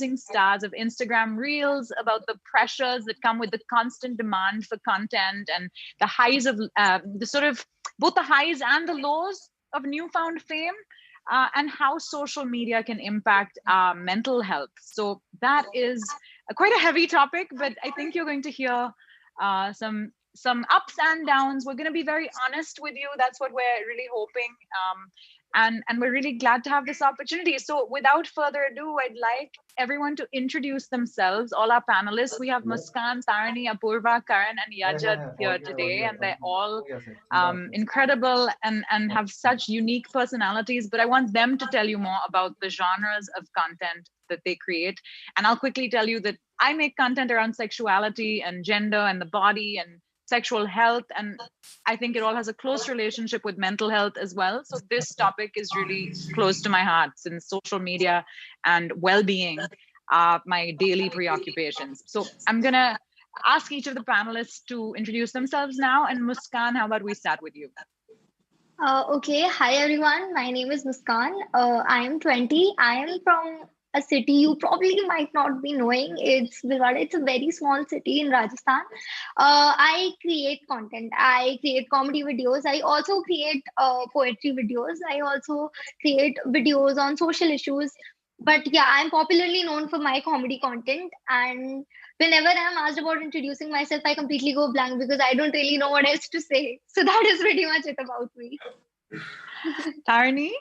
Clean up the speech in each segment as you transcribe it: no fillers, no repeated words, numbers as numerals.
rising stars of Instagram Reels, about the pressures that come with the constant demand for content and the highs of the sort of both the highs and the lows of newfound fame, and how social media can impact mental health. So that is quite a heavy topic, but I think you're going to hear some ups and downs. We're going to be very honest with you. That's what we're really hoping. And we're really glad to have this opportunity. So without further ado, I'd like everyone to introduce themselves, all our panelists. We have Muskan, Tarani, Apurva, Karan, and Yajat here today, and they're all incredible and have such unique personalities. But I want them to tell you more about the genres of content that they create. And I'll quickly tell you that I make content around sexuality and gender and the body and sexual health, and I think it all has a close relationship with mental health as well. So this topic is really close to my heart, since social media and well-being are my daily preoccupations. So I'm gonna ask each of the panelists to introduce themselves now. And Muskan, how about we start with you? Okay, hi everyone. My name is Muskan. I am 20. I am from a city you probably might not be knowing. It's Bhilwara. It's a very small city in Rajasthan. I create content. I create comedy videos. I also create poetry videos. I also create videos on social issues. But yeah, I'm popularly known for my comedy content. And whenever I'm asked about introducing myself, I completely go blank because I don't really know what else to say. So that is pretty much it about me. Tarani?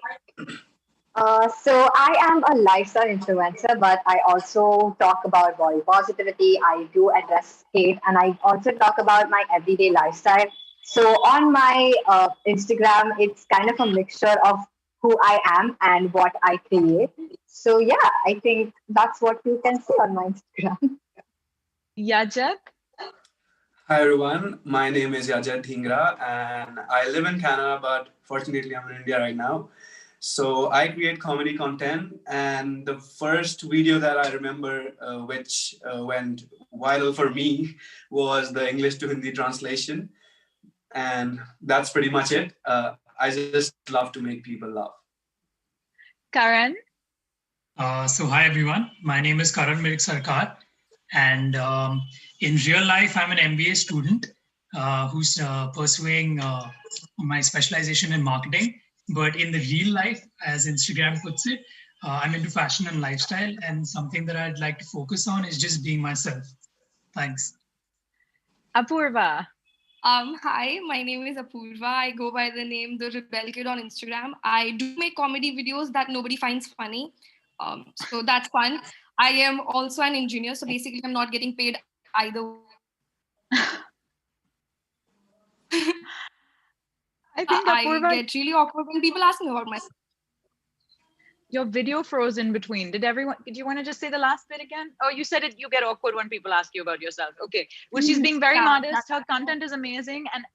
So I am a lifestyle influencer, but I also talk about body positivity. I do address hate, and I also talk about my everyday lifestyle. So on my Instagram, it's kind of a mixture of who I am and what I create. So yeah, I think that's what you can see on my Instagram. Yajat? Hi everyone, my name is Yajat Dhingra and I live in Canada, but fortunately I'm in India right now. So I create comedy content, and the first video that I remember which went viral for me was the English to Hindi translation. And that's pretty much it. I just love to make people laugh. Karan? So hi everyone, my name is Karan Mirik Sarkar, and in real life I'm an MBA student who's pursuing my specialization in marketing. But in the real life, as Instagram puts it, I'm into fashion and lifestyle, and something that I'd like to focus on is just being myself. Thanks. Apurva? Hi, my name is Apurva. I go by the name The Rebel Kid on Instagram. I do make comedy videos that nobody finds funny. So that's fun. I am also an engineer, so basically I'm not getting paid either. I think Apurva, I get really awkward when people ask me about myself. Your video froze in between. Did you want to just say the last bit again? Oh, you said it, you get awkward when people ask you about yourself. Okay. Well, she's being very modest. Her content is amazing. And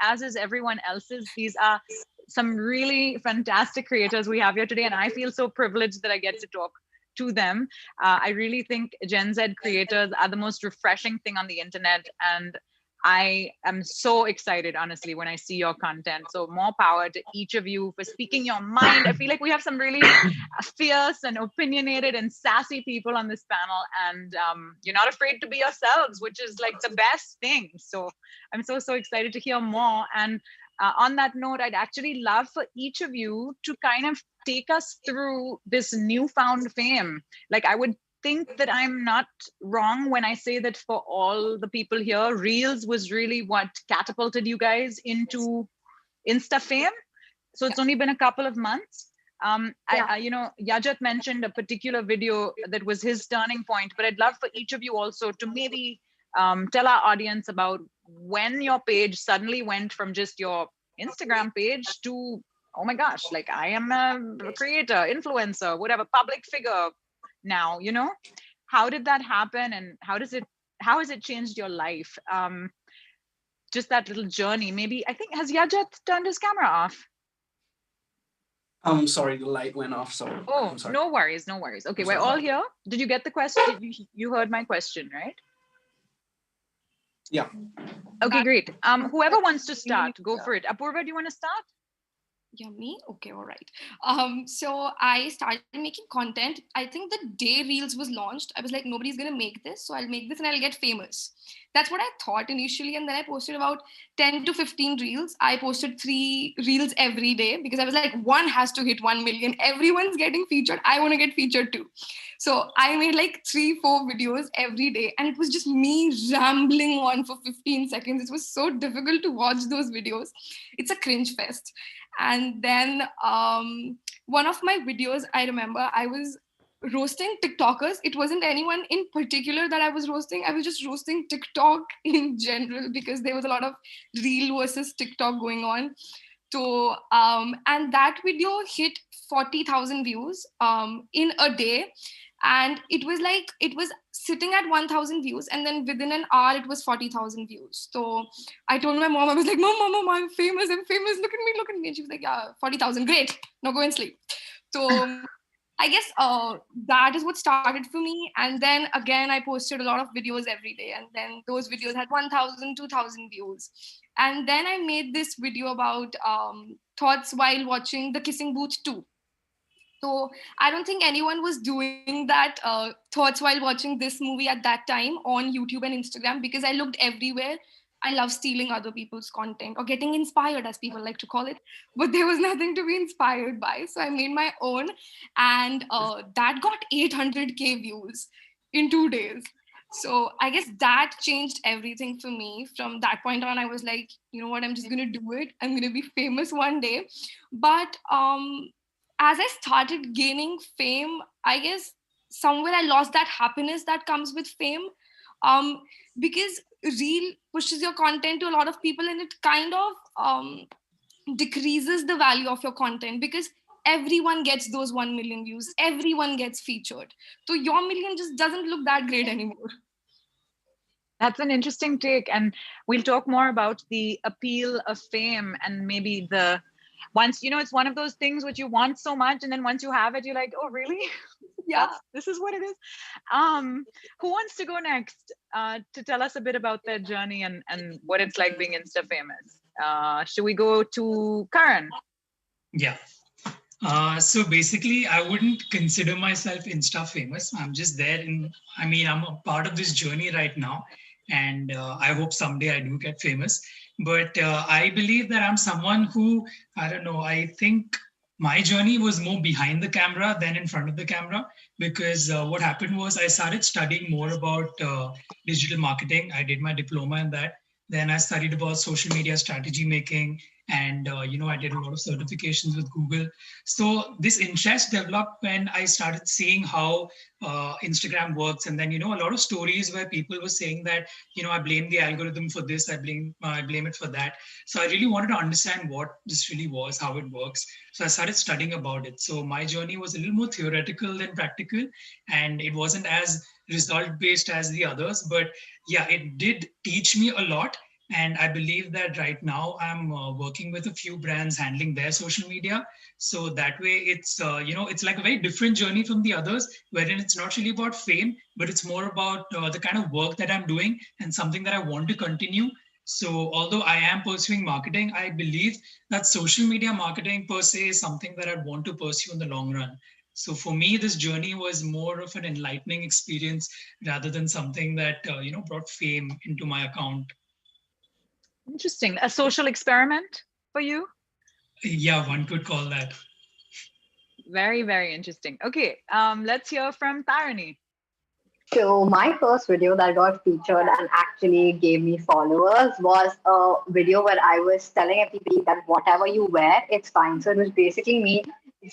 as is everyone else's. These are some really fantastic creators we have here today. And I feel so privileged that I get to talk to them. I really think Gen Z creators are the most refreshing thing on the internet. And I am so excited, honestly, when I see your content. So more power to each of you for speaking your mind. I feel like we have some really fierce and opinionated and sassy people on this panel, and you're not afraid to be yourselves, which is like the best thing. So I'm so excited to hear more. And on that note, I'd actually love for each of you to kind of take us through this newfound fame. Like, I would think that I'm not wrong when I say that for all the people here, Reels was really what catapulted you guys into Insta fame. So it's only been a couple of months. Yajat mentioned a particular video that was his turning point, but I'd love for each of you also to maybe tell our audience about when your page suddenly went from just your Instagram page to, oh my gosh, like I am a creator, influencer, whatever, public figure now, how did that happen, and how has it changed your life? Just that little journey. Maybe, I think, has Yajat turned his camera off? I'm sorry, the light went off. So oh, no worries. Okay, we're all here. Did you get the question? You heard my question, right? Yeah. Okay, great. Whoever wants to start, go for it. Apurva, do you want to start? Yummy. Okay, all right. So I started making content. I think the day Reels was launched, I was like, nobody's gonna make this, so I'll make this and I'll get famous. That's what I thought initially, and then I posted about 10 to 15 Reels. I posted 3 Reels every day because I was like, one has to hit 1 million. Everyone's getting featured. I want to get featured too. So I made like 3, 4 videos every day, and it was just me rambling on for 15 seconds. It was so difficult to watch those videos. It's a cringe fest. And then one of my videos, I remember I was roasting TikTokers. It wasn't anyone in particular that I was roasting. I was just roasting TikTok in general because there was a lot of Reel versus TikTok going on. So, and that video hit 40,000 views in a day. And it was sitting at 1,000 views. And then within an hour, it was 40,000 views. So I told my mom, I was like, Mom, I'm famous. I'm famous. Look at me, look at me. And she was like, yeah, 40,000. Great. Now go and sleep. So I guess that is what started for me. And then again, I posted a lot of videos every day. And then those videos had 1,000, 2,000 views. And then I made this video about thoughts while watching The Kissing Booth 2. So I don't think anyone was doing that thoughts while watching this movie at that time on YouTube and Instagram because I looked everywhere. I love stealing other people's content or getting inspired, as people like to call it. But there was nothing to be inspired by. So I made my own, and that got 800K views in 2 days. So I guess that changed everything for me. From that point on, I was like, you know what, I'm just going to do it. I'm going to be famous one day. But as I started gaining fame, I guess somewhere I lost that happiness that comes with fame. Because Reel pushes your content to a lot of people, and it kind of decreases the value of your content because everyone gets those 1 million views, everyone gets featured. So your million just doesn't look that great anymore. That's an interesting take. And we'll talk more about the appeal of fame and maybe once, it's one of those things which you want so much. And then once you have it, you're like, oh, really? Yeah, this is what it is. Who wants to go next to tell us a bit about their journey and what it's like being Insta famous? Should we go to Karan? Yeah. So basically, I wouldn't consider myself Insta famous. I'm just there I'm a part of this journey right now. And I hope someday I do get famous. But I believe that I'm someone who, I think my journey was more behind the camera than in front of the camera, because what happened was I started studying more about digital marketing. I did my diploma in that. Then I studied about social media strategy making, and I did a lot of certifications with Google. So this interest developed when I started seeing how Instagram works, and then a lot of stories where people were saying that I blame the algorithm for this, I blame it for that. So I really wanted to understand what this really was, how it works. So I started studying about it. So my journey was a little more theoretical than practical, and it wasn't as result based as the others, but yeah, it did teach me a lot. And I believe that right now I'm working with a few brands handling their social media. So that way it's, it's like a very different journey from the others, wherein it's not really about fame, but it's more about the kind of work that I'm doing and something that I want to continue. So although I am pursuing marketing, I believe that social media marketing per se is something that I want to pursue in the long run. So for me, this journey was more of an enlightening experience rather than something that, brought fame into my account. Interesting. A social experiment for you? Yeah, one could call that. Very, very interesting. Okay, let's hear from Tarani. So my first video that got featured and actually gave me followers was a video where I was telling everybody that whatever you wear, it's fine. So it was basically me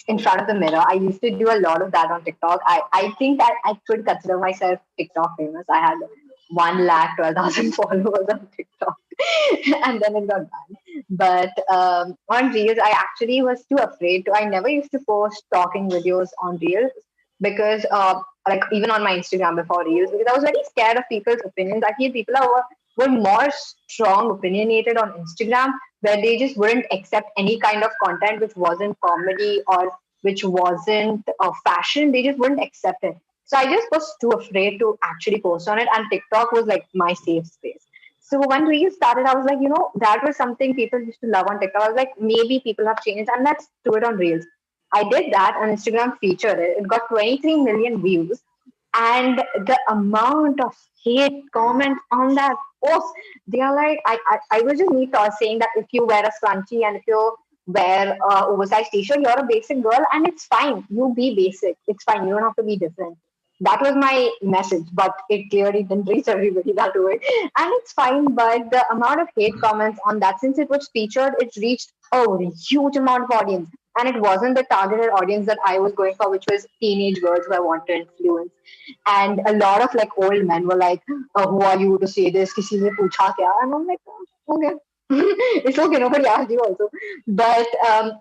in front of the mirror. I used to do a lot of that on TikTok. I think that I could consider myself TikTok famous. I had 1,12,000 followers on TikTok. And then it got banned. But on Reels, I actually was too afraid to. I never used to post talking videos on Reels because, like, even on my Instagram before Reels, because I was very scared of people's opinions. I feel people were more strong opinionated on Instagram, where they just wouldn't accept any kind of content which wasn't comedy or which wasn't fashion. They just wouldn't accept it. So I just was too afraid to actually post on it. And TikTok was like my safe space. So when Reels started, I was like, that was something people used to love on TikTok. I was like, maybe people have changed and let's do it on Reels. I did that and Instagram featured it. It got 23 million views. And the amount of hate comments on that post, they are like, I was just me saying that if you wear a scrunchie and if you wear a oversized t-shirt, you're a basic girl and it's fine. You be basic. It's fine. You don't have to be different. That was my message, but it clearly didn't reach everybody that way. And it's fine, but the amount of hate comments on that, since it was featured, it reached a huge amount of audience. And it wasn't the targeted audience that I was going for, which was teenage girls who I want to influence. And a lot of like old men were like, who are you to say this? Kisi ne pucha kya? And I'm like, okay. It's okay, nobody asked you also. But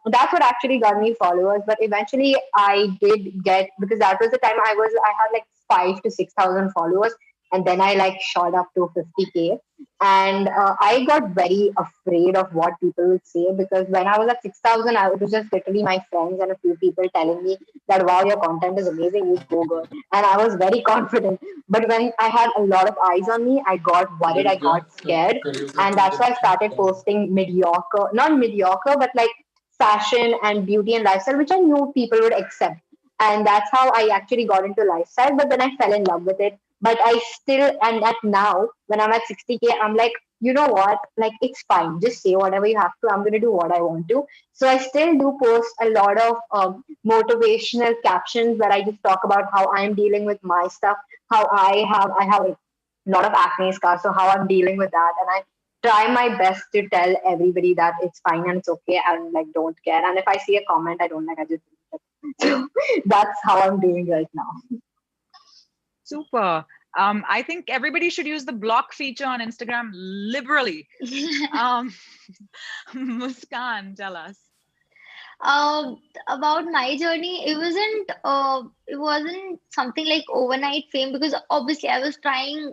that's what actually got me followers. But eventually I did get, because that was the time I had like 5 to 6,000 followers. And then I like shot up to 50K. And I got very afraid of what people would say, because when I was at 6,000, it was just literally my friends and a few people telling me that, wow, your content is amazing, you go girl. And I was very confident. But when I had a lot of eyes on me, I got worried, I got scared. And that's why I started posting mediocre, not mediocre, but like fashion and beauty and lifestyle, which I knew people would accept. And that's how I actually got into lifestyle. But then I fell in love with it. But I still, and at now, when I'm at 60K, I'm like, you know what? Like, it's fine. Just say whatever you have to. I'm going to do what I want to. So I still do post a lot of motivational captions where I just talk about how I'm dealing with my stuff, how I have a lot of acne scars, so how I'm dealing with that. And I try my best to tell everybody that it's fine and it's okay and like don't care. And if I see a comment I don't like, I just so that's how I'm doing right now. Super. I think everybody should use the block feature on Instagram liberally. Muskan, tell us. About my journey, it wasn't something like overnight fame, because obviously I was trying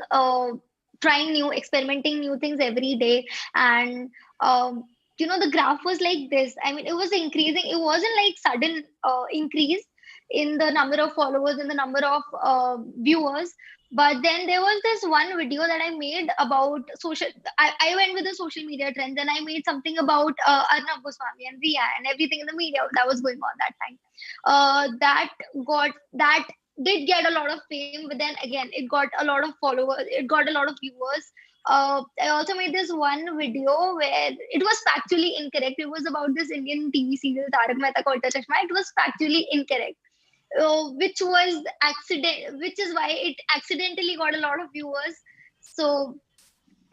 new, experimenting new things every day. And the graph was like this. I mean, it was increasing. It wasn't like sudden increase in the number of followers and the number of viewers. But then there was this one video that I made about social. I went with the social media trends and I made something about Arnab Goswami and Riya and everything in the media that was going on that time. That did get a lot of fame, but then again, it got a lot of followers. It got a lot of viewers. I also made this one video where it was factually incorrect. It was about this Indian TV serial Tarak Mehta Ka Ulta Chashma. It was factually incorrect. Which is why it accidentally got a lot of viewers. So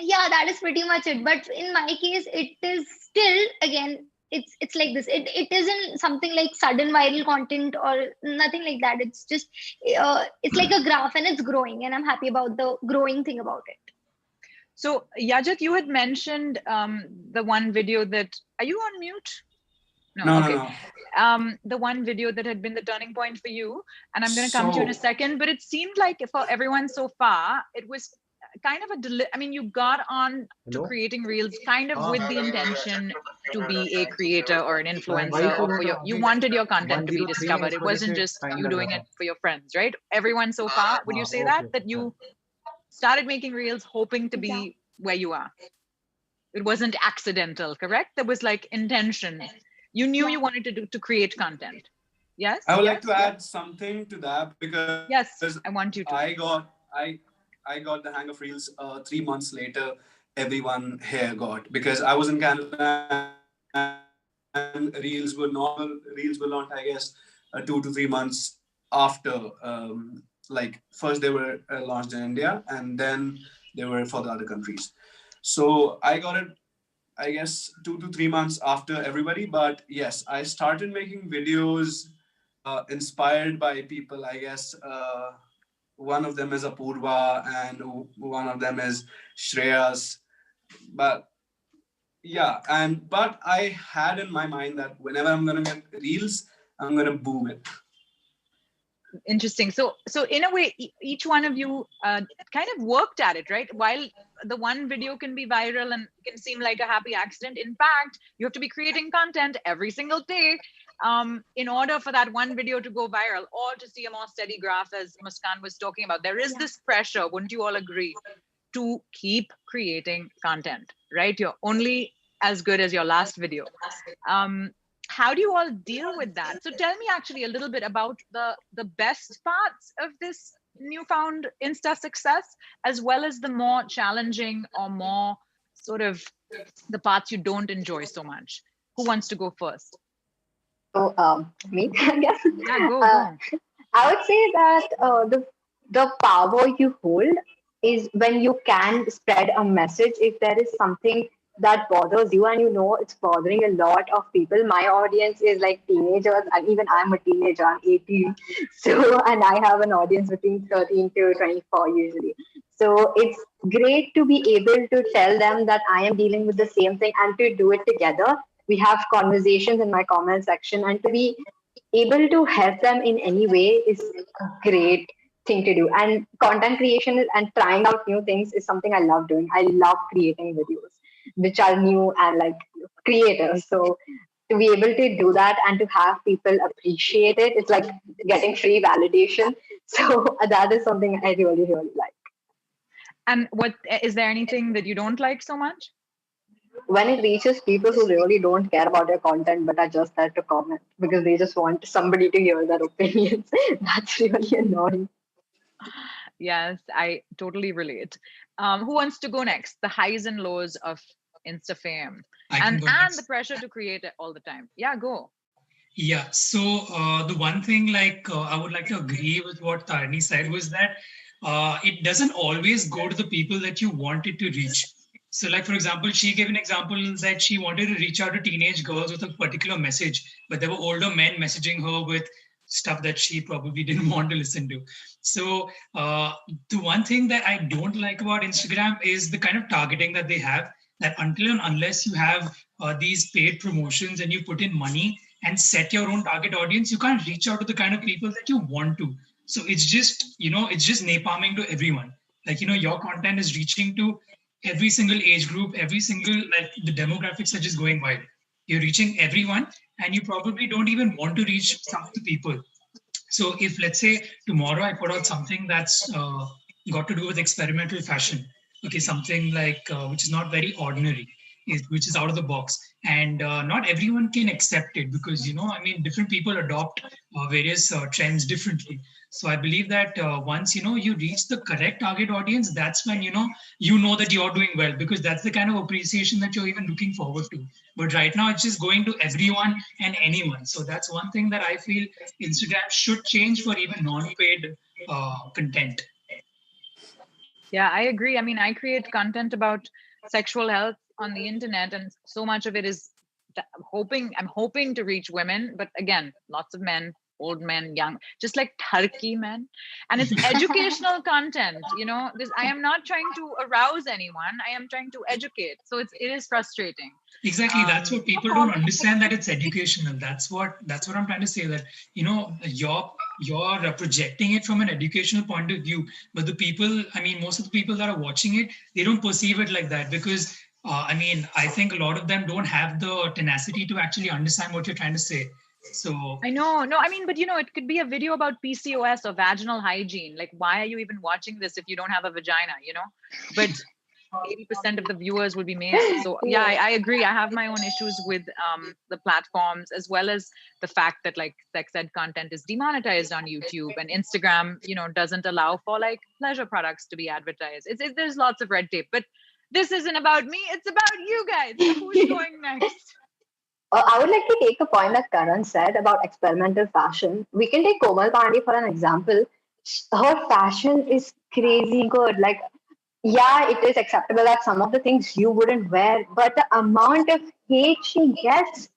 yeah, that is pretty much it. But in my case, it is still, again, it's like this. It isn't something like sudden viral content or nothing like that. It's just it's like a graph and it's growing, and I'm happy about the growing thing about it. So Yajat, you had mentioned the one video that, are you on mute? No, okay. No. The one video that had been the turning point for you, and I'm going to come to you in a second, but it seemed like for everyone so far, it was kind of I mean, you got on to creating Reels kind of with the intention to be a creator or an influencer, or you wanted your content to be discovered. It wasn't just you doing it for your friends, right? Everyone so far, would you say that you started making Reels hoping to be where you are? It wasn't accidental, correct? There was like intention. You knew you wanted to create content. Yes? I would like to add something to that, because yes, I want you to. I got the hang of Reels 3 months later. Everyone here got, because I was in Canada and Reels were launched, I guess, 2 to 3 months after. Like first they were launched in India and then they were for the other countries. So I got it, I guess, 2 to 3 months after everybody. But yes, I started making videos inspired by people, I guess. One of them is Apurva and one of them is Shreyas. But yeah, but I had in my mind that whenever I'm going to get Reels, I'm going to boom it. Interesting. So in a way, each one of you kind of worked at it, right? While the one video can be viral and can seem like a happy accident, in fact, you have to be creating content every single day in order for that one video to go viral or to see a more steady graph, as Muskan was talking about. There is this pressure, wouldn't you all agree? to keep creating content, right? You're only as good as your last video. How do you all deal with that? So tell me actually a little bit about the best parts of this newfound Insta success, as well as the more challenging or more sort of the parts you don't enjoy so much. Who wants to go first? So, me, I guess. Yeah, go. I would say that the power you hold is when you can spread a message. If there is something that bothers you and you know it's bothering a lot of people. My audience is like teenagers, and even I'm a teenager. I'm 18, so and I have an audience between 13 to 24 usually. So it's great to be able to tell them that I am dealing with the same thing and to do it together. We have conversations in my comment section, and to be able to help them in any way is a great thing to do. And content creation and trying out new things is something I love doing. I love creating videos which are new and like creators. So to be able to do that and to have people appreciate it, it's like getting free validation. So that is something I really, really like. And what is there anything that you don't like so much? When it reaches people who really don't care about your content but are just there to comment because they just want somebody to hear their opinions, that's really annoying. Yes, I totally relate. Who wants to go next? The highs and lows of Insta fame and the pressure to create it all the time. Yeah, go. Yeah, so the one thing I would like to agree with what Tarni said was that it doesn't always go to the people that you want it to reach. So like, for example, she gave an example that she wanted to reach out to teenage girls with a particular message, but there were older men messaging her with stuff that she probably didn't want to listen to. So the one thing that I don't like about Instagram is the kind of targeting that they have, that until and unless you have these paid promotions and you put in money and set your own target audience, you can't reach out to the kind of people that you want to. So it's just, it's just napalming to everyone. Like, your content is reaching to every single age group, every single, like the demographics are just going wide. You're reaching everyone and you probably don't even want to reach some of the people. So if, let's say, tomorrow I put out something that's got to do with experimental fashion, okay, something like which is not very ordinary, which is out of the box, and not everyone can accept it because, different people adopt various trends differently. So I believe that once, you reach the correct target audience, that's when, you know that you're doing well, because that's the kind of appreciation that you're even looking forward to. But right now it's just going to everyone and anyone. So that's one thing that I feel Instagram should change for even non-paid content. Yeah, I agree. I mean, I create content about sexual health on the internet, and so much of it is I'm hoping to reach women, but again, lots of men, old men, young, just like turkey men. And it's educational content, I am not trying to arouse anyone. I am trying to educate. So it is frustrating. Exactly. That's what people don't understand, that it's educational. That's what I'm trying to say, that, you're projecting it from an educational point of view, but the people, most of the people that are watching it, they don't perceive it like that because, I think a lot of them don't have the tenacity to actually understand what you're trying to say. So I know, no, but it could be a video about PCOS or vaginal hygiene. Like, why are you even watching this if you don't have a vagina, But 80% of the viewers will be male. So yeah, I agree. I have my own issues with the platforms, as well as the fact that like sex ed content is demonetized on YouTube, and Instagram, doesn't allow for like pleasure products to be advertised. There's lots of red tape, but this isn't about me. It's about you guys. So who's going next? I would like to take a point that Karan said about experimental fashion. We can take Komal Pandey for an example. Her fashion is crazy good. Like, yeah, it is acceptable that some of the things you wouldn't wear, but the amount of hate she gets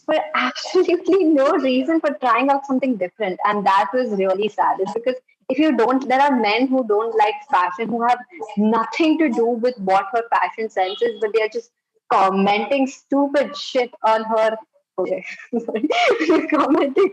for absolutely no reason for trying out something different. And that was really sad. It's because if you don't, there are men who don't like fashion, who have nothing to do with what her fashion sense is, but they are just commenting stupid shit on her. Okay, sorry. Commenting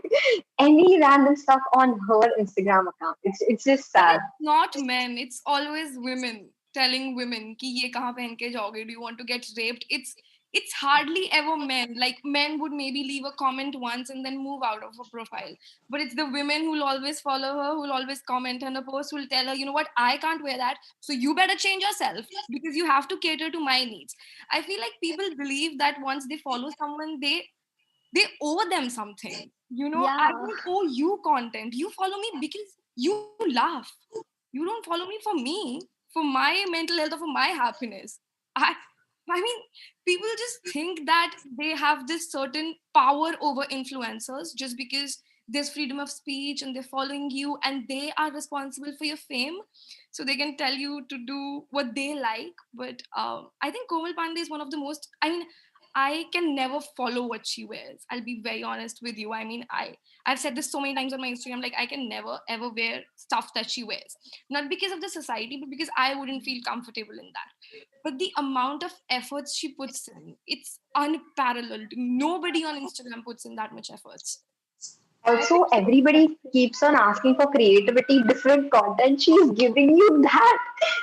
any random stuff on her Instagram account. It's just sad. It's not men. It's always women telling women कि ये कहाँ पहन के जाओगे? Do you want to get raped? It's it's hardly ever men. Like men would maybe leave a comment once and then move out of a profile. But it's the women who'll always follow her, who'll always comment, and a post will tell her, you know what, I can't wear that. So you better change yourself because you have to cater to my needs. I feel like people believe that once they follow someone, they owe them something. You know, I Yeah. don't owe you content. You follow me because you laugh. You don't follow me for me, for my mental health or for my happiness. I mean, people just think that they have this certain power over influencers just because there's freedom of speech and they're following you and they are responsible for your fame. So they can tell you to do what they like. But I think Komal Pandey is one of the most, I mean, I can never follow what she wears. I'll be very honest with you. I mean, I've said this so many times on my Instagram, like I can never ever wear stuff that she wears. Not because of the society, but because I wouldn't feel comfortable in that. But the amount of efforts she puts in, it's unparalleled. Nobody on Instagram puts in that much efforts. I Also, think so. everybody keeps on asking for creativity, different content. She's giving you that.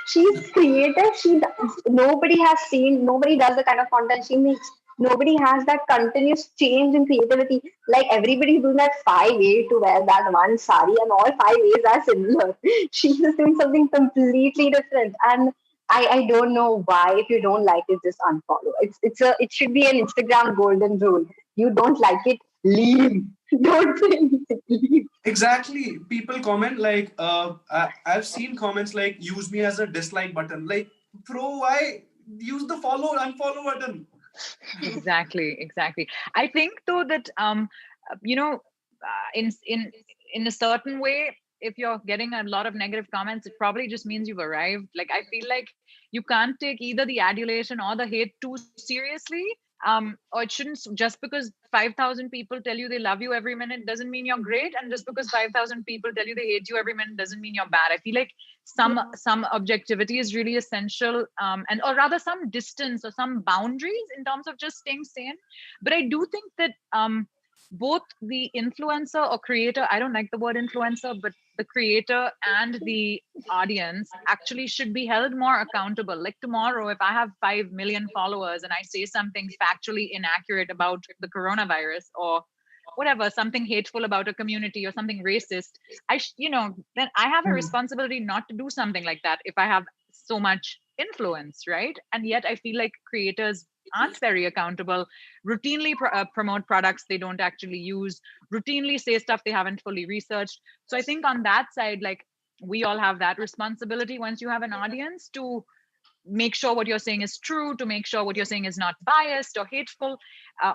She's creative. Nobody has seen, nobody does the kind of content she makes. Nobody has that continuous change in creativity. Like everybody's doing that 5 ways to wear that one sari, and all 5 ways are similar. She's just doing something completely different. And I don't know why. If you don't like it, just unfollow. It should be an Instagram golden rule. You don't like it, leave. Don't say anything. Leave. Exactly. People comment like, I've seen comments like, use me as a dislike button. Like, bro, why use the follow unfollow button? Exactly. I think though that you know, in a certain way, if you're getting a lot of negative comments, it probably just means you've arrived. Like I feel like you can't take either the adulation or the hate too seriously. Or it shouldn't, just because 5,000 people tell you they love you every minute doesn't mean you're great, and just because 5,000 people tell you they hate you every minute doesn't mean you're bad. I feel like some objectivity is really essential, and or rather some distance or some boundaries in terms of just staying sane. But I do think that both the influencer or creator, I don't like the word influencer, but the creator and the audience actually should be held more accountable. Like tomorrow, if I have 5 million followers and I say something factually inaccurate about the coronavirus or whatever, something hateful about a community or something racist, then I have a responsibility not to do something like that if I have so much influence, right? And yet I feel like creators aren't very accountable, routinely promote products they don't actually use, routinely say stuff they haven't fully researched. So I think on that side, like, we all have that responsibility once you have an audience to make sure what you're saying is true, to make sure what you're saying is not biased or hateful,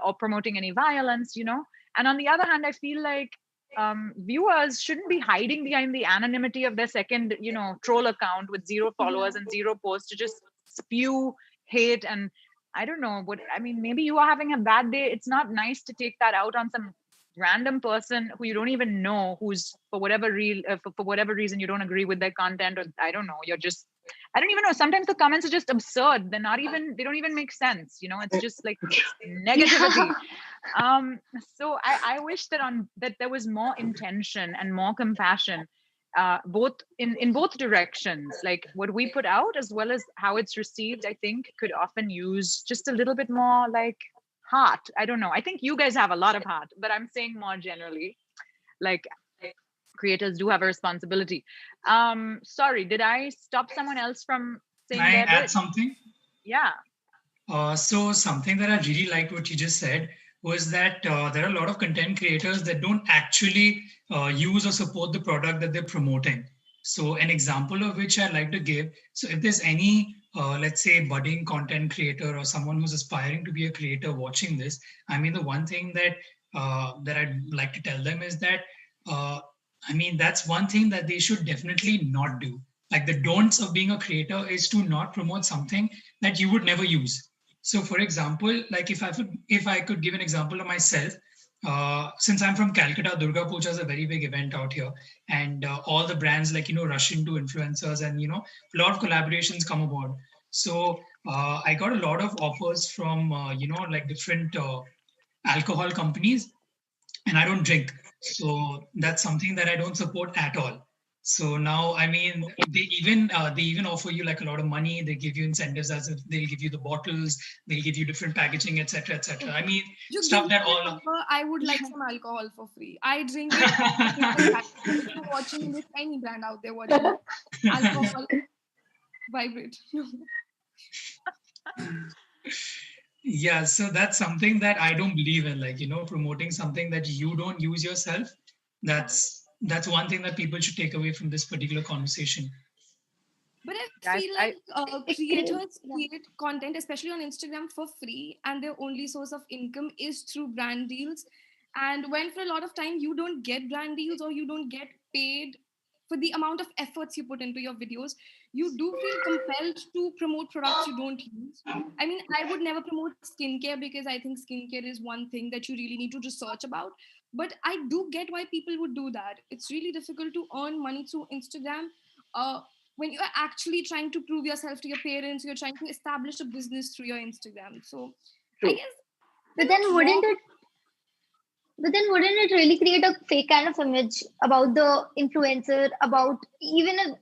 or promoting any violence, And on the other hand, I feel like viewers shouldn't be hiding behind the anonymity of their second, troll account with 0 followers and 0 posts to just spew hate. And I don't know what, I mean, maybe you are having a bad day. It's not nice to take that out on some random person who you don't even know, who's for whatever reason you don't agree with their content, or I don't know, I don't even know. Sometimes the comments are just absurd. They don't even make sense. It's just like negativity. So I wish that there was more intention and more compassion, both in both directions. Like what we put out as well as how it's received, I think could often use just a little bit more like heart. I don't know. I think you guys have a lot of heart, but I'm saying more generally, like creators do have a responsibility. Sorry, did I stop someone else from saying Can I their add bit? something? Yeah. So something that I really liked what you just said was that there are a lot of content creators that don't actually use or support the product that they're promoting. So an example of which I like to give, so if there's any, let's say, budding content creator or someone who's aspiring to be a creator watching this, I mean, the one thing that I'd like to tell them is that, that's one thing that they should definitely not do. Like the don'ts of being a creator is to not promote something that you would never use. So for example, like if I could give an example of myself, since I'm from Calcutta, Durga Puja is a very big event out here, and all the brands rush into influencers, and a lot of collaborations come aboard. So I got a lot of offers from like different alcohol companies, and I don't drink, so that's something that I don't support at all. So now, I mean, they even offer you like a lot of money. They give you incentives as if they'll give you the bottles, they'll give you different packaging, etc., etc. I mean, Just stuff give that me all. a number. I would like some alcohol for free. I drink it. If you're watching this, any brand out there watching alcohol, vibrate. Yeah, so that's something that I don't believe in, like, promoting something that you don't use yourself. That's one thing that people should take away from this particular conversation. But I feel like creators create content, especially on Instagram, for free, and their only source of income is through brand deals. And when for a lot of time you don't get brand deals or you don't get paid for the amount of efforts you put into your videos, you do feel compelled to promote products you don't use. I mean, I would never promote skincare because I think skincare is one thing that you really need to research about. But I do get why people would do that. It's really difficult to earn money through Instagram. When you're actually trying to prove yourself to your parents, you're trying to establish a business through your Instagram. So I guess, but then wouldn't it really create a fake kind of image about the influencer, about even if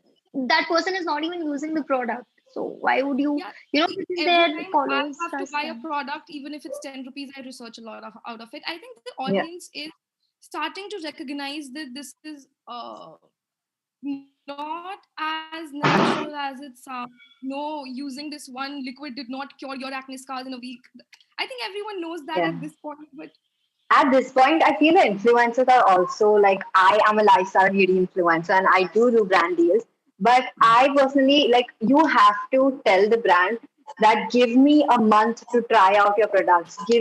that person is not even using the product? So why would you, every their time followers I have to buy a product, even if it's 10 rupees, I research a lot out of it. I think the audience is starting to recognize that this is not as natural as it sounds. No, using this one liquid did not cure your acne scars in a week. I think everyone knows that at this point, but at this point, I feel the influencers are also like, I am a lifestyle beauty influencer and I do brand deals. But I personally, like, you have to tell the brand that give me a month to try out your products. I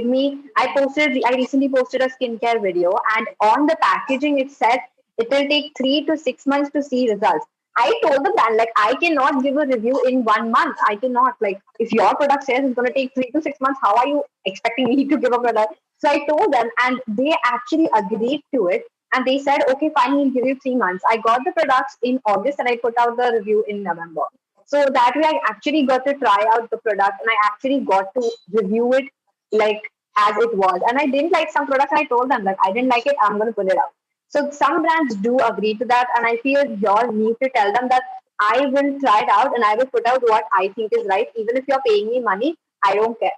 recently posted a skincare video, and on the packaging it said it will take 3 to 6 months to see results. I told the brand, like, I cannot give a review in 1 month. I cannot. Like, if your product says it's going to take 3 to 6 months, how are you expecting me to give a product? So I told them, and they actually agreed to it. And they said, okay, fine, we'll give you 3 months. I got the products in August and I put out the review in November. So that way, I actually got to try out the product and I actually got to review it like as it was. And I didn't like some products, and I told them, like, I didn't like it, I'm going to put it out. So some brands do agree to that, and I feel you all need to tell them that I will try it out and I will put out what I think is right. Even if you're paying me money, I don't care.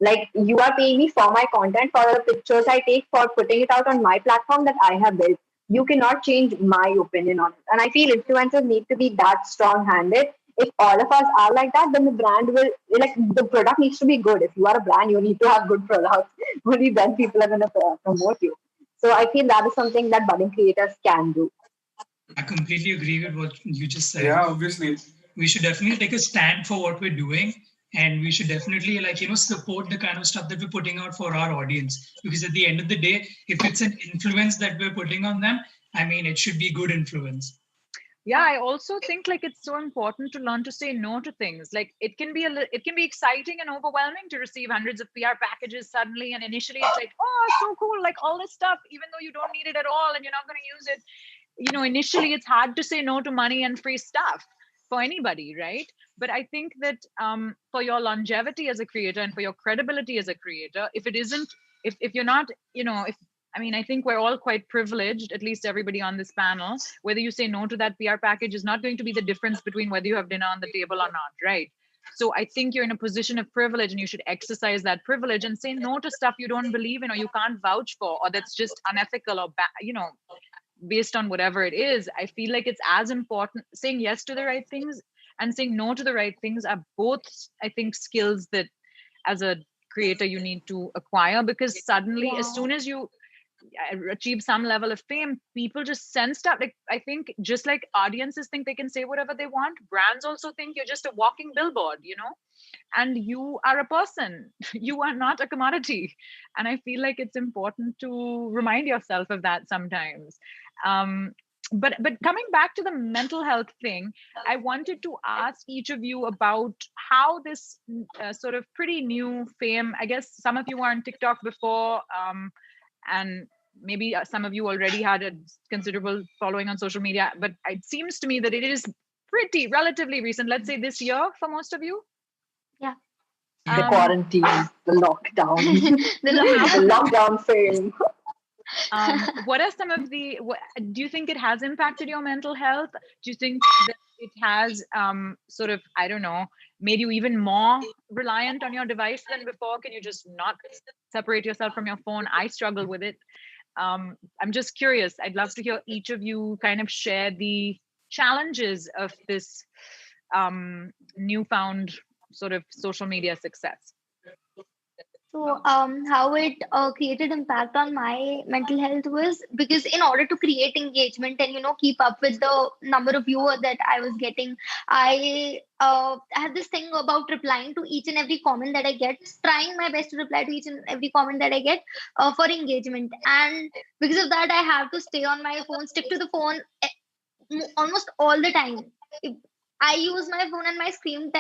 Like, you are paying me for my content, for the pictures I take, for putting it out on my platform that I have built. You cannot change my opinion on it. And I feel influencers need to be that strong handed. If all of us are like that, then the brand will, like, the product needs to be good. If you are a brand, you need to have good products. Only then people are going to promote you. So I feel that is something that budding creators can do. I completely agree with what you just said. Yeah, obviously. We should definitely take a stand for what we're doing. And we should definitely, like, support the kind of stuff that we're putting out for our audience. Because at the end of the day, if it's an influence that we're putting on them, I mean, it should be good influence. Yeah, I also think, like, it's so important to learn to say no to things. Like, it can be exciting and overwhelming to receive hundreds of PR packages suddenly, and initially it's like, oh, so cool, like all this stuff, even though you don't need it at all and you're not going to use it. Initially it's hard to say no to money and free stuff for anybody, right? But I think that for your longevity as a creator and for your credibility as a creator, if you're not, I think we're all quite privileged, at least everybody on this panel. Whether you say no to that PR package is not going to be the difference between whether you have dinner on the table or not, right? So I think you're in a position of privilege, and you should exercise that privilege and say no to stuff you don't believe in or you can't vouch for, or that's just unethical or based on whatever it is. I feel like it's as important. Saying yes to the right things and saying no to the right things are both, I think, skills that as a creator you need to acquire, because suddenly as soon as you achieve some level of fame, people just send stuff. Like, I think just like audiences think they can say whatever they want, brands also think you're just a walking billboard, and you are a person. You are not a commodity. And I feel like it's important to remind yourself of that sometimes. But coming back to the mental health thing, I wanted to ask each of you about how this sort of pretty new fame, I guess some of you were on TikTok before, and maybe some of you already had a considerable following on social media, but it seems to me that it is relatively recent, let's say this year for most of you. Yeah. The quarantine, the lockdown, the lockdown fame. What are some of the, do you think it has impacted your mental health? Do you think that it has sort of, I don't know, made you even more reliant on your device than before? Can you just not separate yourself from your phone? I struggle with it. I'm just curious. I'd love to hear each of you kind of share the challenges of this newfound sort of social media success. So, how it created impact on my mental health was because in order to create engagement and keep up with the number of viewers that I was getting, I had this thing about replying to each and every comment that I get, trying my best to reply to each and every comment that I get for engagement. And because of that, I have to stay on my phone, stick to the phone almost all the time. I use my phone and my screen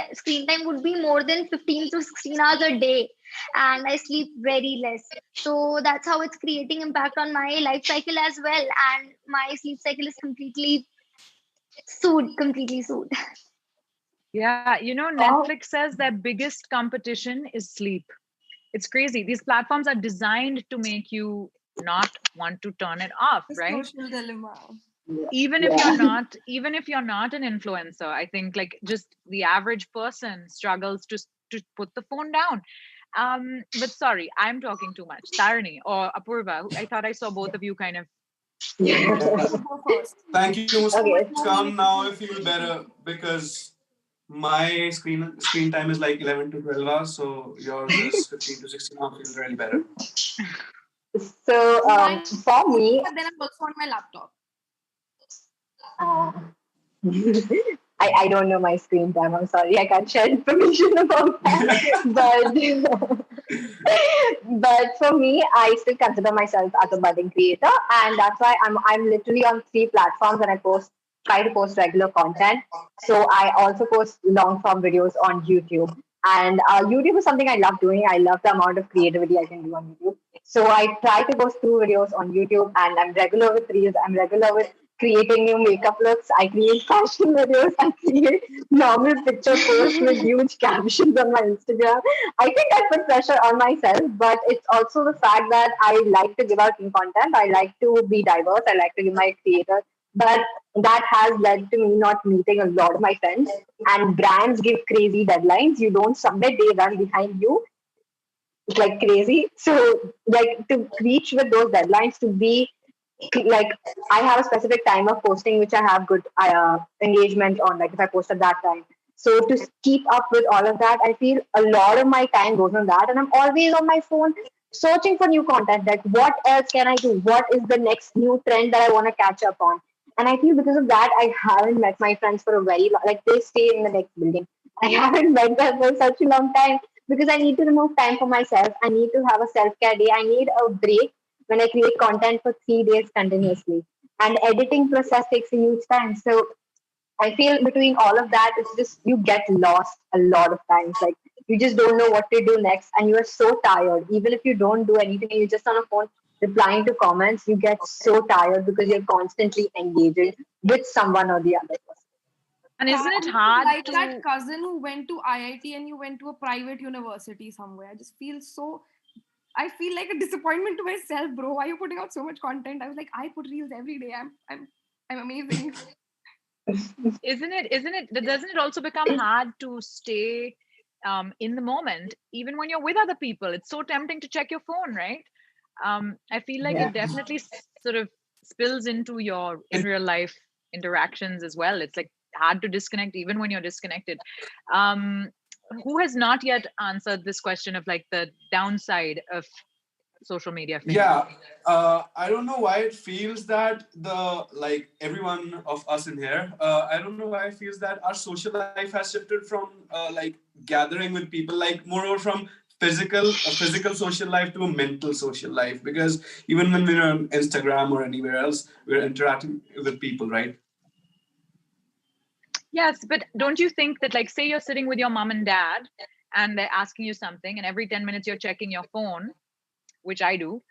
time would be more than 15 to 16 hours a day, and I sleep very less. So that's how it's creating impact on my life cycle as well. And my sleep cycle is completely sued. Yeah, Netflix says their biggest competition is sleep. It's crazy. These platforms are designed to make you not want to turn it off, right? Social dilemma. Even if you're not an influencer, I think like just the average person struggles to put the phone down. But sorry, I'm talking too much. Tarini or Apurva, I thought I saw both of you kind of. Thank you, Muskan. Now I feel better because my screen time is like 11 to 12 hours, so yours is 15 to 16 hours. I feel really better. So for me, but then I'm also on my laptop. I don't know my screen time. I'm sorry, I can't share information about that. But for me, I still consider myself as a budding creator, and that's why I'm literally on 3 platforms, and I try to post regular content. So I also post long form videos on YouTube. And YouTube is something I love doing. I love the amount of creativity I can do on YouTube. So I try to post 2 videos on YouTube, and I'm regular with Reels. I'm regular with creating new makeup looks. I create fashion videos. I create normal picture posts with huge captions on my Instagram. I think I put pressure on myself, but it's also the fact that I like to give out new content. I like to be diverse. I like to give my creators. But that has led to me not meeting a lot of my friends. And brands give crazy deadlines. You don't submit, they run behind you. It's like crazy. So, like, to reach with those deadlines, to be like, I have a specific time of posting which I have good engagement on, like if I post at that time. So to keep up with all of that, I feel a lot of my time goes on that, and I'm always on my phone searching for new content. Like, what else can I do? What is the next new trend that I want to catch up on? And I feel because of that, I haven't met my friends for a very long, like they stay in the next building. I haven't met them for such a long time because I need to remove time for myself. I need to have a self-care day. I need a break when I create content for 3 days continuously. And editing process takes a huge time. So I feel between all of that, it's just you get lost a lot of times. Like you just don't know what to do next, and you are so tired. Even if you don't do anything, you're just on a phone replying to comments, you get so tired because you're constantly engaging with someone or the other person. And isn't it hard like that cousin who went to IIT and you went to a private university somewhere? I just feel so. I feel like a disappointment to myself, bro. Why are you putting out so much content? I was like, I put reels every day. I'm amazing. Doesn't it also become hard to stay in the moment, even when you're with other people? It's so tempting to check your phone, right? I feel like it definitely sort of spills into your in real life interactions as well. It's like hard to disconnect even when you're disconnected. Who has not yet answered this question of like the downside of social media fame? I don't know why it feels that everyone of us in here, I don't know why it feels that our social life has shifted from like gathering with people, like more from a physical social life to a mental social life, because even when we're on Instagram or anywhere else, we're interacting with people, right? Yes, but don't you think that, like, say you're sitting with your mom and dad and they're asking you something, and every 10 minutes you're checking your phone, which I do,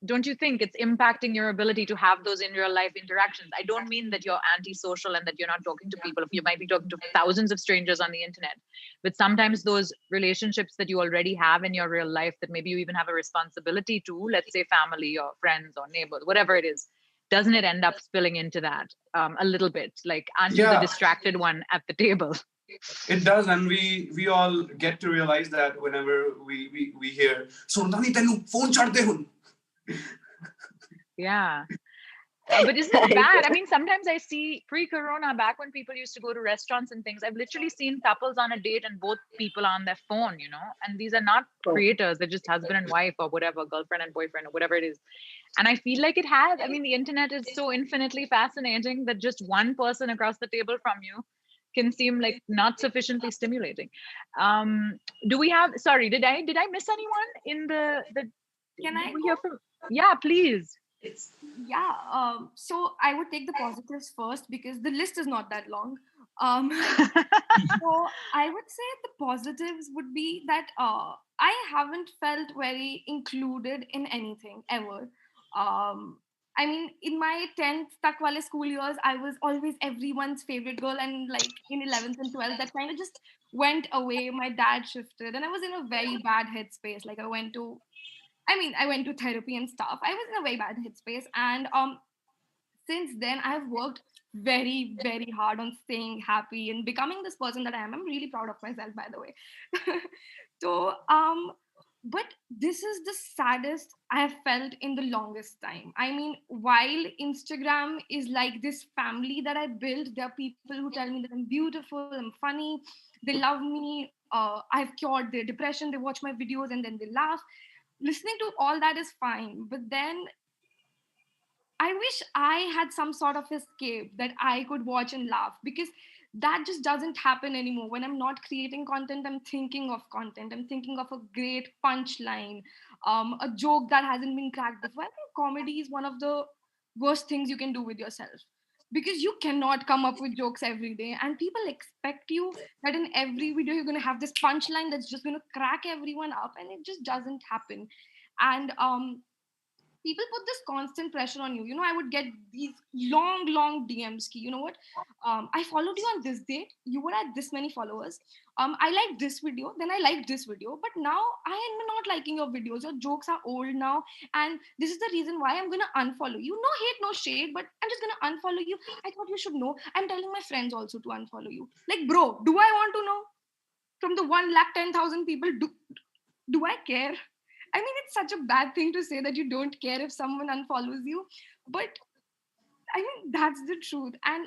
don't you think it's impacting your ability to have those in real life interactions? I don't mean that you're antisocial and that you're not talking to people. You might be talking to thousands of strangers on the internet, but sometimes those relationships that you already have in your real life that maybe you even have a responsibility to, let's say family or friends or neighbors, whatever it is, doesn't it end up spilling into that a little bit? Like, aren't you the distracted one at the table? It does, and we all get to realize that whenever we hear, "So Nani tenu phone chadte hun." Yeah. But isn't it bad? I mean, sometimes I see pre-corona, back when people used to go to restaurants and things, I've literally seen couples on a date and both people on their phone, you know, and these are not creators. They're just husband and wife or whatever, girlfriend and boyfriend or whatever it is. And I feel like it has, I mean, the internet is so infinitely fascinating that just one person across the table from you can seem like not sufficiently stimulating. Do we have, sorry, did I miss anyone in the Can I hear from? Yeah, please. Yeah, so I would take the positives first because the list is not that long. So I would say the positives would be that I haven't felt very included in anything ever. I mean, in my 10th Takwale school years, I was always everyone's favorite girl, and like in 11th and 12th, that kind of just went away. My dad shifted, and I was in a very bad headspace. Like I went to therapy and stuff. I was in a very bad headspace, and since then I've worked very, very hard on staying happy and becoming this person that I am. I'm really proud of myself, by the way. So but this is the saddest I have felt in the longest time. I mean, while Instagram is like this family that I built, there are people who tell me that I'm beautiful, I'm funny, they love me, I've cured their depression, they watch my videos and then they laugh. Listening to all that is fine, but then I wish I had some sort of escape that I could watch and laugh, because that just doesn't happen anymore. When I'm not creating content, I'm thinking of content. I'm thinking of a great punchline, a joke that hasn't been cracked before. I think comedy is one of the worst things you can do with yourself, because you cannot come up with jokes every day, and people expect you that in every video you're going to have this punchline that's just going to crack everyone up, and it just doesn't happen. And people put this constant pressure on you. You know, I would get these long DMs ki, you know what, I followed you on this date, you were at this many followers, I liked this video, then I liked this video, but now I am not liking your videos, your jokes are old now, and this is the reason why I'm gonna unfollow you. No hate, no shade, but I'm just gonna unfollow you. I thought you should know. I'm telling my friends also to unfollow you. Like, bro, do I want to know from the 1,10,000 people? Do I care? I mean, it's such a bad thing to say that you don't care if someone unfollows you, but I mean, that's the truth. And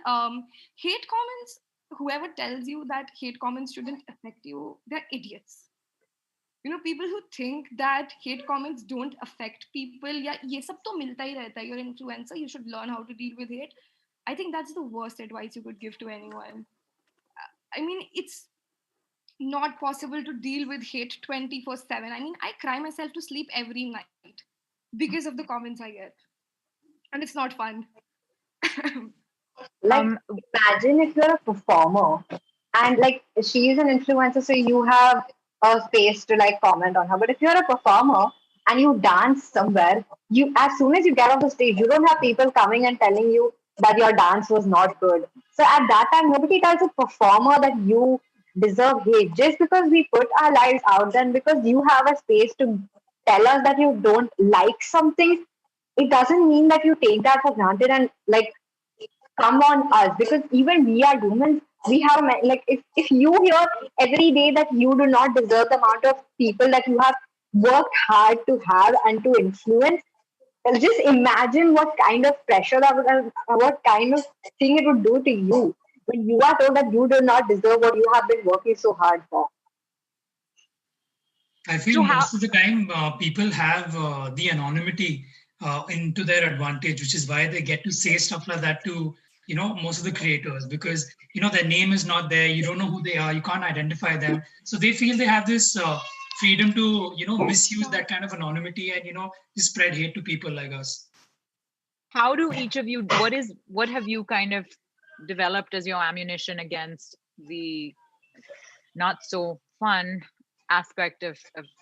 hate comments, whoever tells you that hate comments shouldn't affect you, they're idiots. You know, people who think that hate comments don't affect people, yeah, ye sab to milta hi rehta hai. You're an influencer, you should learn how to deal with hate. I think that's the worst advice you could give to anyone. I mean, it's not possible to deal with hate 24/7. I mean, I cry myself to sleep every night because of the comments I get. And it's not fun. Like, imagine if you're a performer and like she is an influencer, so you have a space to like comment on her. But if you're a performer and you dance somewhere, you as soon as you get off the stage, you don't have people coming and telling you that your dance was not good. So at that time, nobody tells a performer that you deserve hate just because we put our lives out there, and because you have a space to tell us that you don't like something. It doesn't mean that you take that for granted and like come on us, because even we are humans. We have like if you hear every day that you do not deserve the amount of people that you have worked hard to have and to influence, just imagine what kind of pressure that would, what kind of thing it would do to you when you are told that you do not deserve what you have been working so hard for. I feel most of the time people have the anonymity into their advantage, which is why they get to say stuff like that to, you know, most of the creators, because, you know, their name is not there. You don't know who they are. You can't identify them. So they feel they have this freedom to, you know, misuse that kind of anonymity and, you know, just spread hate to people like us. How do each of you, what have you kind of developed as your ammunition against the not so fun aspect of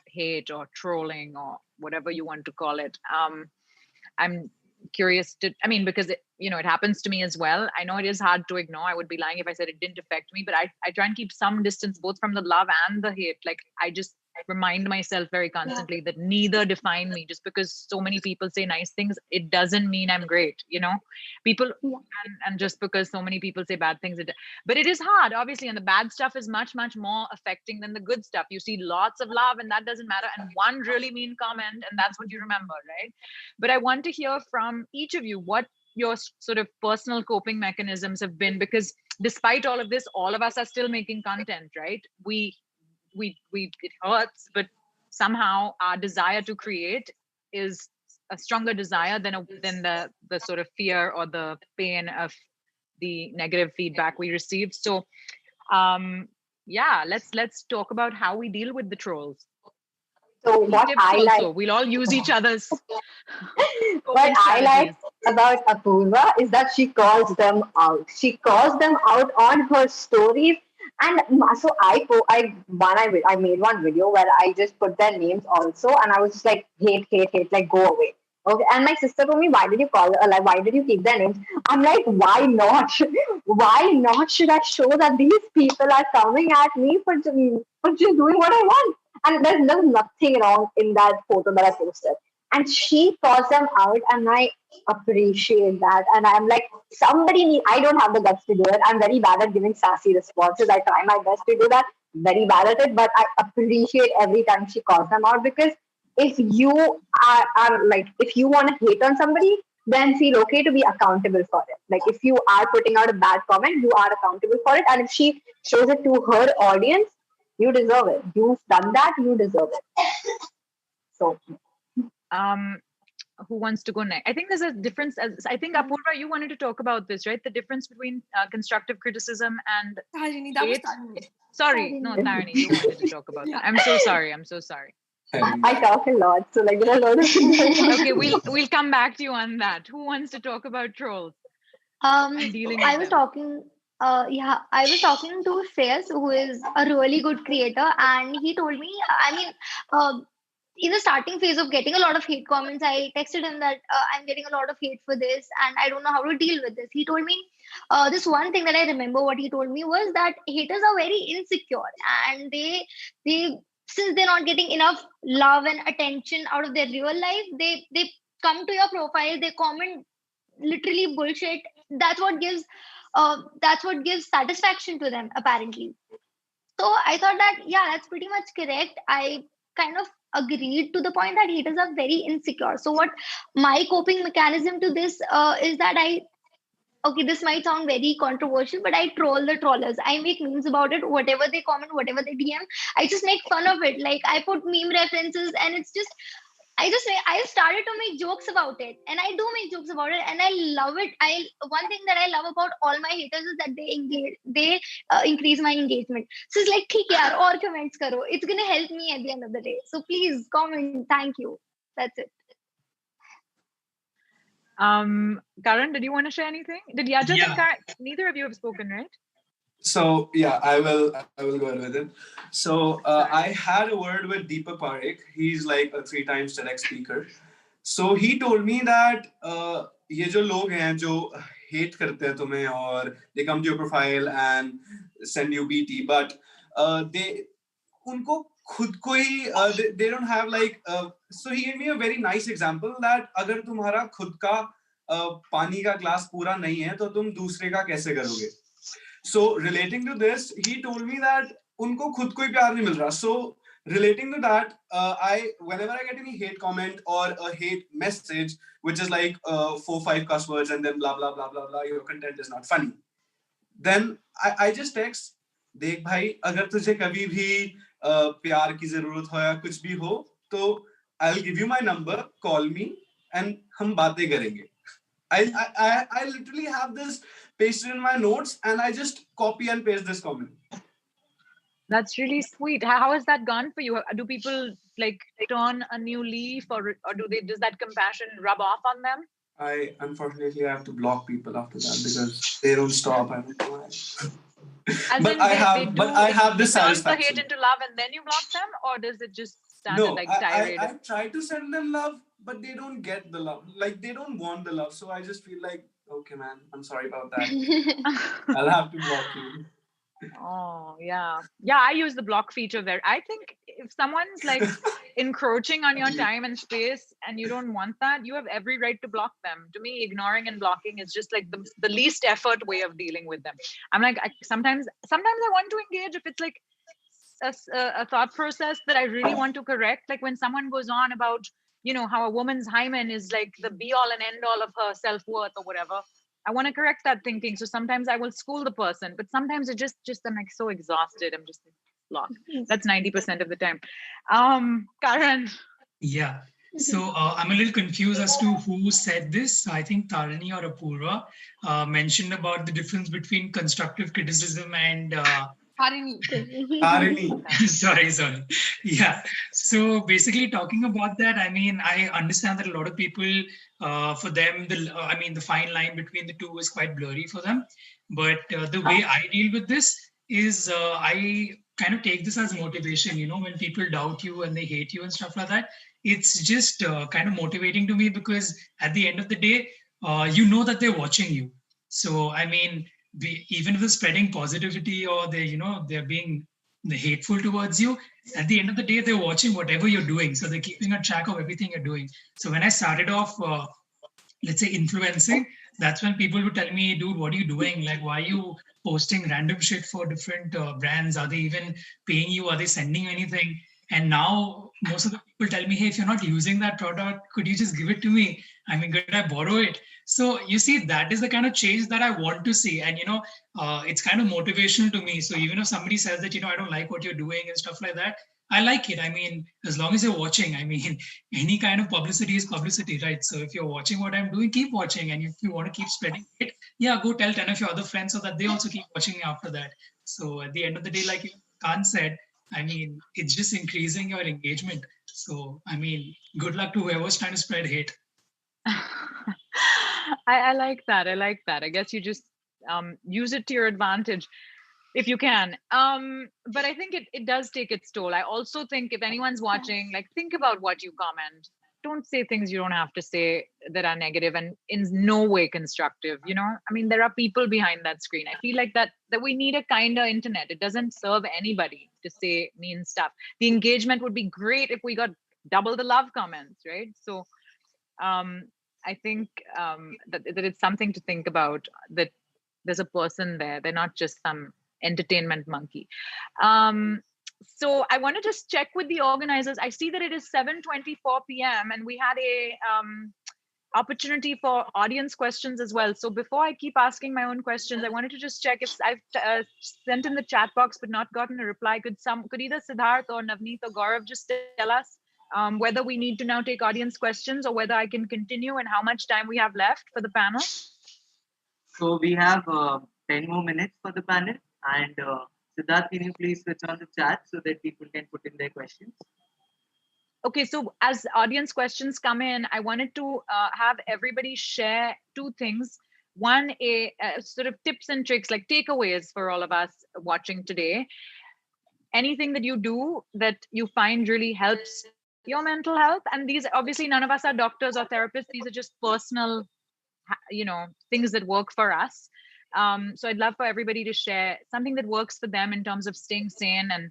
hate or trolling or whatever you want to call it? I'm curious to, I mean, because it happens to me as well. I know it is hard to ignore. I would be lying if I said it didn't affect me, but I try and keep some distance both from the love and the hate. Like I just remind myself very constantly that neither define me. Just because so many people say nice things, it doesn't mean I'm great. People, and just because so many people say bad things, but it is hard, obviously, and the bad stuff is much, much more affecting than the good stuff. You see lots of love and that doesn't matter, and one really mean comment and that's what you remember, right? But I want to hear from each of you what your sort of personal coping mechanisms have been, because despite all of this, all of us are still making content, right? We it hurts, but somehow our desire to create is a stronger desire than the sort of fear or the pain of the negative feedback we received. So let's talk about how we deal with the trolls. So what I like, we'll all use each other's. what I like about Apurva is that she calls them out. She calls them out on her stories, and so I made one video where I just put their names also, and I was just like hate, like go away. Okay, and my sister told me, why did you why did you keep their names? I'm like, why not? Why not should I show that these people are coming at me for just doing what I want? And there's nothing wrong in that photo that I posted. And she calls them out, and I appreciate that. And I'm like, I don't have the guts to do it. I'm very bad at giving sassy responses. I try my best to do that, very bad at it, but I appreciate every time she calls them out, because if you are like, if you want to hate on somebody, then feel okay to be accountable for it. Like if you are putting out a bad comment, you are accountable for it. And if she shows it to her audience, you deserve it. You've done that, you deserve it. So who wants to go next? I think there's a difference. I think Apurva, you wanted to talk about this, right? The difference between constructive criticism and Tarini, that was hate. Tarini. Sorry, no, Tarini, you wanted to talk about that. I'm so sorry. I talk a lot, so like there are a lot of Okay, we'll come back to you on that. Who wants to talk about trolls? I was talking to Shreyas, who is a really good creator, and he told me, in the starting phase of getting a lot of hate comments, I texted him that I'm getting a lot of hate for this and I don't know how to deal with this. He told me this one thing that I remember what he told me was that haters are very insecure, and they since they're not getting enough love and attention out of their real life, they come to your profile, they comment literally bullshit. That's what gives satisfaction to them, apparently. So I thought that, yeah, that's pretty much correct. I kind of agreed to the point that haters are very insecure. So what my coping mechanism to this is that this might sound very controversial, but I troll the trollers. I make memes about it, whatever they comment, whatever they DM, I just make fun of it. Like I put meme references, and it's just, I started to make jokes about it, and I do make jokes about it, and I love it. One thing that I love about all my haters is that they increase my engagement. So it's like, theek yaar, aur comments karo. It's gonna help me at the end of the day. So please comment. Thank you. That's it. Karan, did you want to share anything? Did Yajat and Karan? Neither of you have spoken, right? So yeah, I will go ahead with it. So I had a word with Deepak Parekh. He's like a 3-time TEDx speaker. So he told me that ये जो लोग हैं जो hate करते हैं तुम्हें और they come to your profile and send you BT, but they उनको खुद को ही they don't have like so he gave me a very nice example that अगर तुम्हारा खुद का पानी का ग्लास पूरा नहीं है तो तुम दूसरे का कैसे करोगे. So relating to this, he told me that उनको खुद को ही प्यार नहीं मिल रहा. So relating to that, whenever I get any hate comment or a hate message, which is like 4-5 cuss words and then blah blah blah blah blah, your content is not funny, then I just text, देख भाई अगर तुझे कभी भी प्यार की जरूरत हो या कुछ भी हो तो I'll give you my number, call me and हम बातें करेंगे. I literally have this pasted in my notes and I just copy and paste this comment. That's really sweet. How has that gone for you? Do people like turn a new leaf, or does that compassion rub off on them? I unfortunately have to block people after that because they don't stop. I don't know why. I have this satisfaction. Turn the hate into love and then you block them, or does it just stand at like tirade? I try to send them love, but they don't get the love. Like they don't want the love. So I just feel like, okay, man, I'm sorry about that. I'll have to block you. Oh, yeah. Yeah, I use the block feature there. I think if someone's like encroaching on your time and space and you don't want that, you have every right to block them. To me, ignoring and blocking is just like the least effort way of dealing with them. I'm like, sometimes I want to engage if it's like a thought process that I really want to correct. Like when someone goes on about, how a woman's hymen is like the be all and end all of her self-worth or whatever. I want to correct that thinking. So sometimes I will school the person, but sometimes it just I'm like so exhausted. I'm just lost. That's 90% of the time. Karan. Yeah. So I'm a little confused as to who said this. I think Tarani or Apurva mentioned about the difference between constructive criticism and Tarini. sorry. Yeah. So basically talking about that, I mean, I understand that a lot of people, for them, the fine line between the two is quite blurry for them. But the way I deal with this is I kind of take this as motivation, when people doubt you and they hate you and stuff like that. It's just kind of motivating to me because at the end of the day, you know that they're watching you. So, I mean, even if they're spreading positivity or they're being hateful towards you, at the end of the day, they're watching whatever you're doing. So they're keeping a track of everything you're doing. So when I started off, let's say influencing, that's when people would tell me, dude, what are you doing? Like, why are you posting random shit for different brands? Are they even paying you? Are they sending you anything? And now most of the people tell me, hey, if you're not using that product, could you just give it to me? I mean, could I borrow it? So you see, that is the kind of change that I want to see. And, it's kind of motivational to me. So even if somebody says that, I don't like what you're doing and stuff like that, I like it. I mean, as long as you're watching, I mean, any kind of publicity is publicity, right? So if you're watching what I'm doing, keep watching. And if you want to keep spreading it, yeah, go tell 10 of your other friends so that they also keep watching after that. So at the end of the day, like Khan said, I mean, it's just increasing your engagement. So, I mean, good luck to whoever's trying to spread hate. I like that. I guess you just use it to your advantage if you can. But I think it does take its toll. I also think if anyone's watching, like think about what you comment. Don't say things you don't have to say that are negative and in no way constructive. I mean, there are people behind that screen. I feel like that we need a kinder internet. It doesn't serve anybody to say mean stuff. The engagement would be great if we got double the love comments, right? So I think that it's something to think about, that there's a person there. They're not just some entertainment monkey. So I want to just check with the organizers. I see that it is 7:24 p.m. and we had a opportunity for audience questions as well. So before I keep asking my own questions, I wanted to just check if I've sent in the chat box but not gotten a reply. Could either Siddharth or Navneet or Gaurav just tell us whether we need to now take audience questions or whether I can continue and how much time we have left for the panel? So we have 10 more minutes for the panel. And Siddharth, can you please switch on the chat so that people can put in their questions? Okay, so as audience questions come in, I wanted to have everybody share two things. One, a sort of tips and tricks, like takeaways for all of us watching today. Anything that you do that you find really helps your mental health. And these, obviously, none of us are doctors or therapists. These are just personal, things that work for us. So I'd love for everybody to share something that works for them in terms of staying sane. And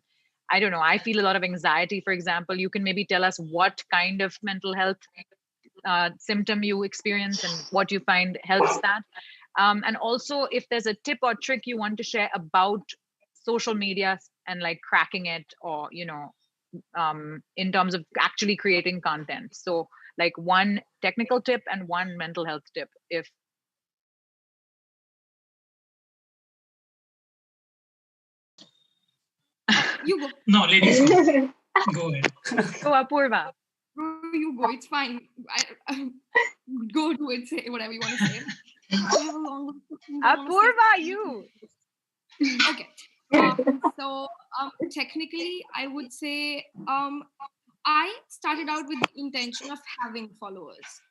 I don't know, I feel a lot of anxiety, for example. You can maybe tell us what kind of mental health symptom you experience and what you find helps that. And also if there's a tip or trick you want to share about social media and like cracking it, or, in terms of actually creating content. So like one technical tip and one mental health tip. If You go. No, ladies, go ahead. So Apurva. You go. It's fine. Go do it. Say whatever you want to say. Apurva, you. Okay. So technically, I would say I started out with the intention of having followers.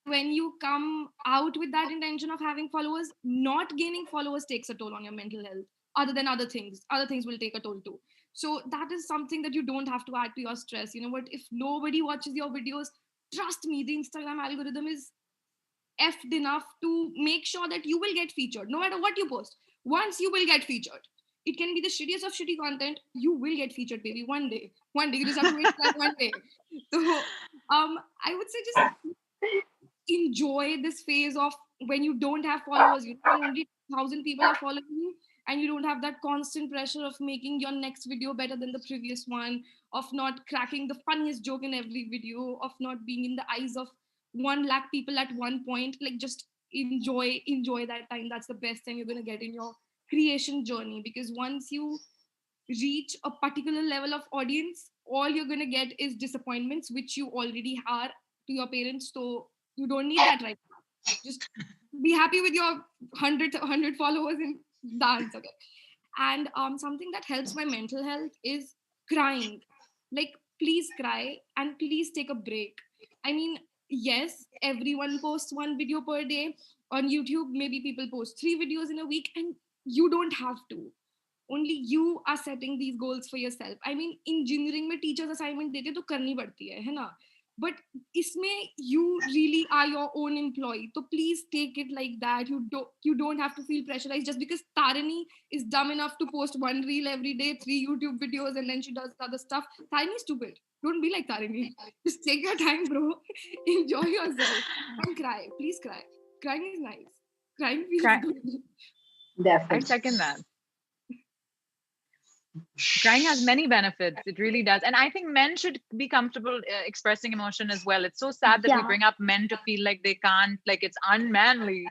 When you come out with that intention of having followers, not gaining followers takes a toll on your mental health. Other than other things will take a toll too. So that is something that you don't have to add to your stress. You know what? If nobody watches your videos, trust me, the Instagram algorithm is effed enough to make sure that you will get featured no matter what you post. Once you will get featured. It can be the shittiest of shitty content. You will get featured, baby. One day. One day. You just have to wait for that one day. So I would say just enjoy this phase of when you don't have followers, you know, when only 1,000 people are following you, and you don't have that constant pressure of making your next video better than the previous one, of not cracking the funniest joke in every video, of not being in the eyes of 1 lakh people at one point. Like, just enjoy that time. That's the best time you're going to get in your creation journey, because once you reach a particular level of audience, all you're going to get is disappointments, which you already are to your parents. So you don't need that right now. Just be happy with your 100 followers and dance. Okay. And something that helps my mental health is crying. Like, please cry and please take a break. I mean, yes, everyone posts 1 video per day on YouTube. Maybe people post 3 videos in a week, and you don't have to. Only you are setting these goals for yourself. I mean, engineering में teachers assignment देते तो करनी पड़ती है ना? But इसमें you really are your own employee. So please take it like that. You don't have to feel pressurized just because Tarini is dumb enough to post 1 reel every day, 3 YouTube videos, and then she does other stuff. Tarini is stupid. Don't be like Tarini. Just take your time, bro. Enjoy yourself and cry. Please cry. Crying is nice. Crying feels good. Definitely. I second that. Crying has many benefits. It really does. And I think men should be comfortable expressing emotion as well. It's so sad that we bring up men to feel like they can't, like it's unmanly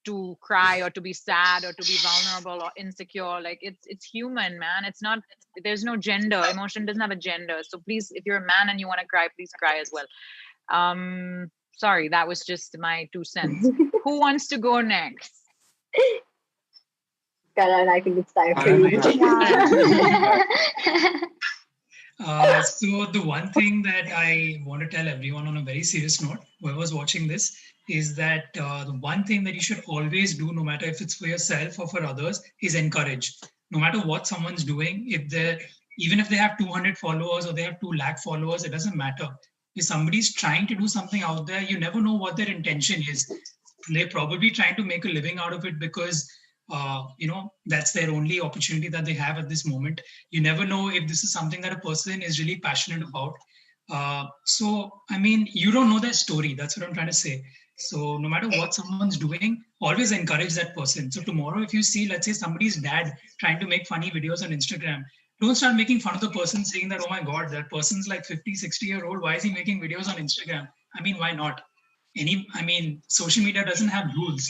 to cry or to be sad or to be vulnerable or insecure. Like it's human, man. It's not, there's no gender. Emotion doesn't have a gender. So please, if you're a man and you want to cry, please cry as well. Sorry, that was just my 2 cents. Who wants to go next? Karan, I think it's time for you. So the one thing that I want to tell everyone on a very serious note, whoever's watching this, is that the one thing that you should always do, no matter if it's for yourself or for others, is encourage. No matter what someone's doing, even if they have 200 followers or they have 2 lakh followers, it doesn't matter. If somebody's trying to do something out there, you never know what their intention is. They're probably trying to make a living out of it because that's their only opportunity that they have at this moment. You never know if this is something that a person is really passionate about. So, I mean, you don't know their story. That's what I'm trying to say. So no matter what someone's doing, always encourage that person. So tomorrow, if you see, let's say somebody's dad trying to make funny videos on Instagram, don't start making fun of the person saying that, oh my God, that person's like 50, 60-year-old. Why is he making videos on Instagram? I mean, why not? Social media doesn't have rules.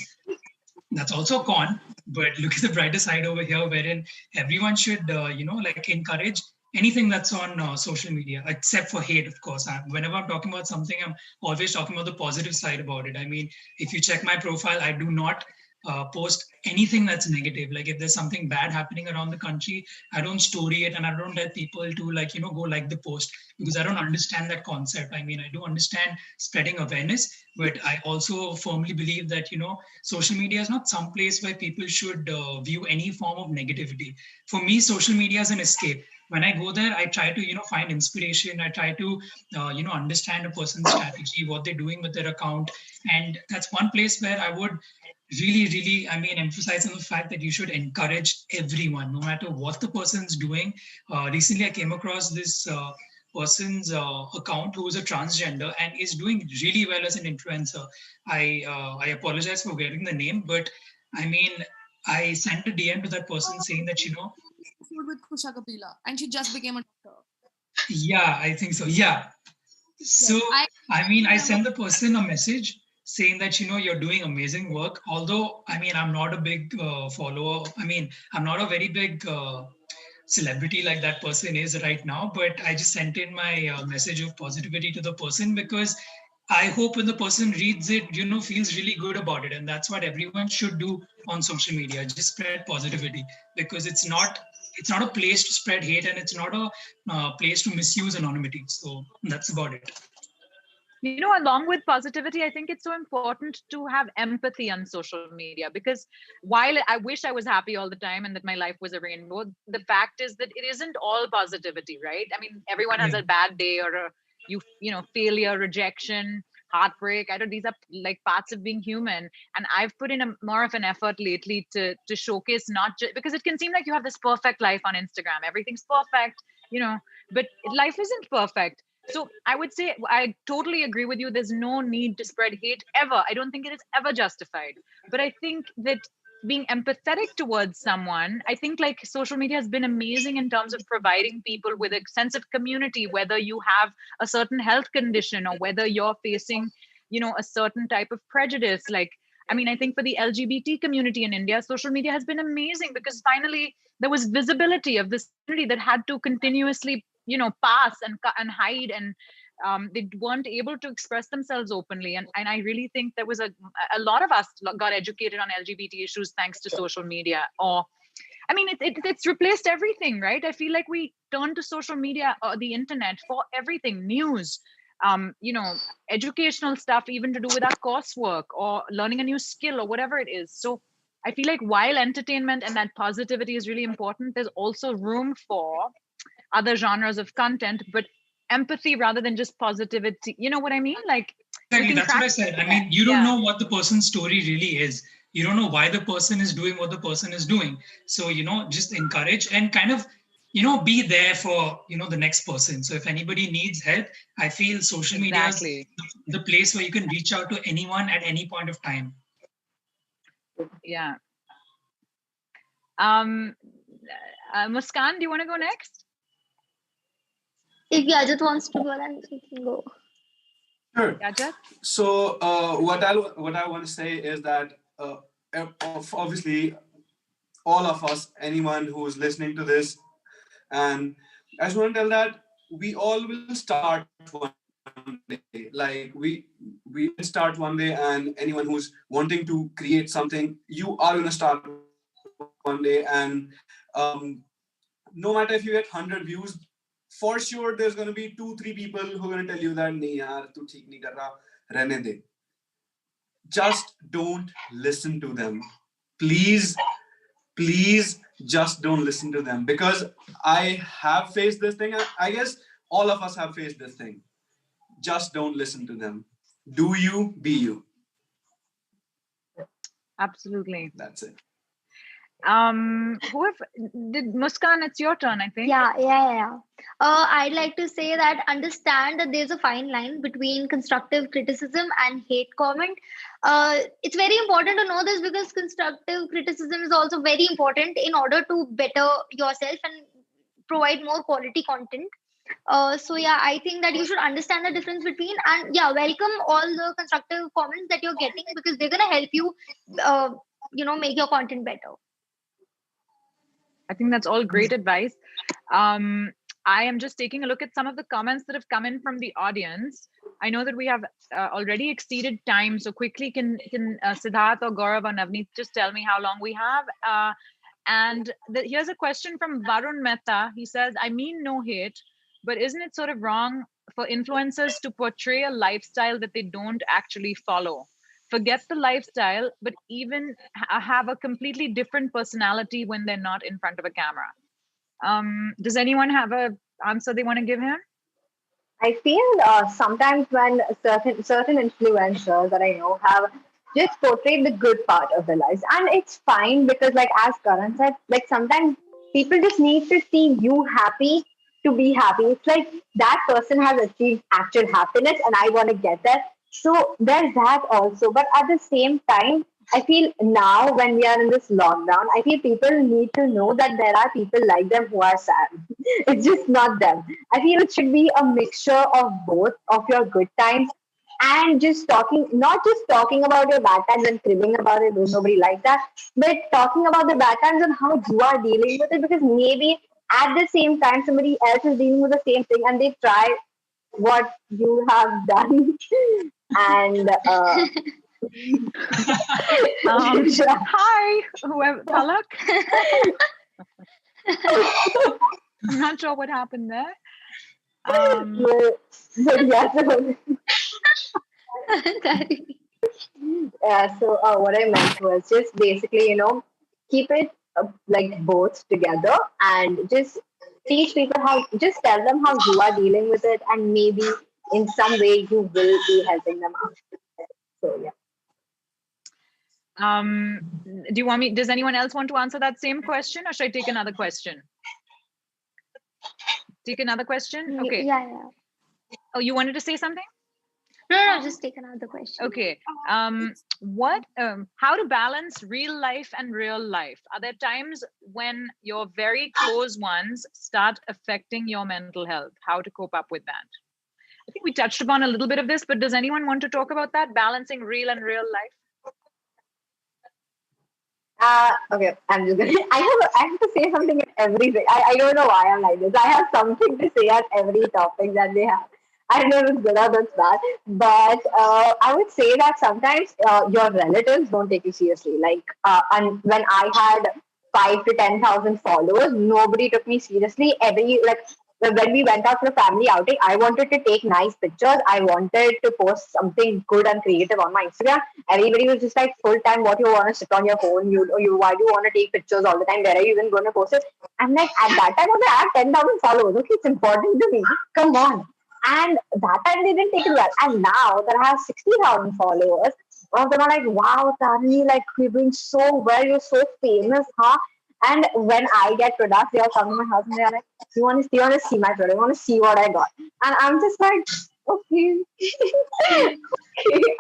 That's also a con, but look at the brighter side over here, wherein everyone should, encourage anything that's on social media, except for hate, of course. Whenever I'm talking about something, I'm always talking about the positive side about it. I mean, if you check my profile, I do not post anything that's negative. Like if there's something bad happening around the country, I don't story it and I don't tell people to go like the post, because I don't understand that concept. I mean, I do understand spreading awareness, but I also firmly believe that, social media is not some place where people should view any form of negativity. For me, social media is an escape. When I go there, I try to, find inspiration. I try to, understand a person's strategy, what they're doing with their account. And that's one place where I would really, emphasize on the fact that you should encourage everyone, no matter what the person's doing. Recently, I came across this person's account who is a transgender and is doing really well as an influencer. I apologize for getting the name, but I mean, I sent a DM to that person saying that, with Kusha Kapila, and she just became a doctor. Yeah, I think so. Yeah. So, I sent the person a message saying that, you're doing amazing work. Although, I'm not a big follower. I'm not a very big celebrity like that person is right now, but I just sent in my message of positivity to the person, because I hope when the person reads it, feels really good about it. And that's what everyone should do on social media. Just spread positivity, because it's not a place to spread hate, and it's not a place to misuse anonymity. So that's about it. You know, along with positivity, I think it's so important to have empathy on social media, because while I wish I was happy all the time and that my life was a rainbow, the fact is that it isn't all positivity, right? I mean, everyone has a bad day or failure, rejection, heartbreak. I don't, these are like parts of being human. And I've put in more of an effort lately to showcase, not just because it can seem like you have this perfect life on Instagram, everything's perfect, but life isn't perfect. So I would say I totally agree with you. There's no need to spread hate ever. I don't think it is ever justified. But I think that being empathetic towards someone, I think like social media has been amazing in terms of providing people with a sense of community, whether you have a certain health condition or whether you're facing, a certain type of prejudice. Like, I mean, I think for the LGBT community in India, social media has been amazing because finally there was visibility of this community that had to continuously pass and hide, and they weren't able to express themselves openly. And I really think there was a lot of us got educated on LGBT issues thanks to social media. Or I mean, it's replaced everything, right? I feel like we turn to social media or the internet for everything: news, educational stuff, even to do with our coursework or learning a new skill or whatever it is. So I feel like while entertainment and that positivity is really important, there's also room for other genres of content, but empathy rather than just positivity. You know what I mean? Like, exactly, that's what I said. I mean, you don't know what the person's story really is. You don't know why the person is doing what the person is doing. So, just encourage and kind of, be there for, the next person. So if anybody needs help, I feel social media is the place where you can reach out to anyone at any point of time. Yeah. Muskan, do you want to go next? If Yajat wants to go, then we can go. Sure. Yajat? So what I want to say is that obviously all of us, anyone who is listening to this, and I just want to tell that we all will start one day. Like we start one day, and anyone who's wanting to create something, you are going to start one day. And no matter if you get 100 views, for sure there's going to be 2-3 people who are going to tell you that nahi yaar tu theek nahi kar raha, rehne de. Just don't listen to them, please just don't listen to them, because I have faced this thing. I guess all of us have faced this thing. Just don't listen to them. Do you, be you. Absolutely. That's it. Muskan, it's your turn, I think. Yeah. I'd like to say that understand that there's a fine line between constructive criticism and hate comment. It's very important to know this because constructive criticism is also very important in order to better yourself and provide more quality content. So yeah, I think that you should understand the difference between, and yeah, welcome all the constructive comments that you're getting because they're gonna help you, make your content better. I think that's all great advice. I am just taking a look at some of the comments that have come in from the audience. I know that we have already exceeded time, so quickly can Siddharth or Gaurav or Navneet just tell me how long we have? Here's a question from Varun Mehta. He says, I mean no hate, but isn't it sort of wrong for influencers to portray a lifestyle that they don't actually follow? Forget the lifestyle, but even have a completely different personality when they're not in front of a camera. Does anyone have an answer they want to give him? I feel sometimes when certain influencers that I know have just portrayed the good part of their lives, and it's fine because, like as Karan said, like sometimes people just need to see you happy to be happy. It's like that person has achieved actual happiness, and I want to get that. So there's that also. But at the same time, I feel now when we are in this lockdown, I feel people need to know that there are people like them who are sad. It's just not them. I feel it should be a mixture of both of your good times and just talking, not just talking about your bad times and cribbing about it, though nobody likes that, but talking about the bad times and how you are dealing with it, because maybe at the same time somebody else is dealing with the same thing and they try what you have done. And hi, whoever, Palak. I'm not sure what happened there. but yeah, So what I meant was just basically, keep it like both together and just teach people how, just tell them how you are dealing with it, and maybe in some way you will be helping them out. So yeah. Does anyone else want to answer that same question, or should I take another question? Take another question? Okay. Yeah. Oh, you wanted to say something? No, just take another question. Okay. How to balance real life and real life? Are there times when your very close ones start affecting your mental health? How to cope up with that? I think we touched upon a little bit of this, but does anyone want to talk about that? Balancing real and real life? Okay, I'm just gonna. I have to say something at everything. I don't know why I'm like this. I have something to say at every topic that they have. I don't know if it's good or it's bad, but I would say that sometimes your relatives don't take you seriously. Like, and when I had 5 to 10,000 followers, nobody took me seriously. When we went out for a family outing, I wanted to take nice pictures. I wanted to post something good and creative on my Instagram. Everybody was just like, full time, what you want to sit on your phone? Why do you want to take pictures all the time? Where are you even going to post it? I'm like, at that time, I had 10,000 followers. Okay, it's important to me. Come on. And that time they didn't take it well. And now that I have 60,000 followers, all of them are like, wow, Tarani, like, you're doing so well. You're so famous, huh? And when I get products, they all come to my house and they're like, you want to see my product? You want to see what I got? And I'm just like, okay.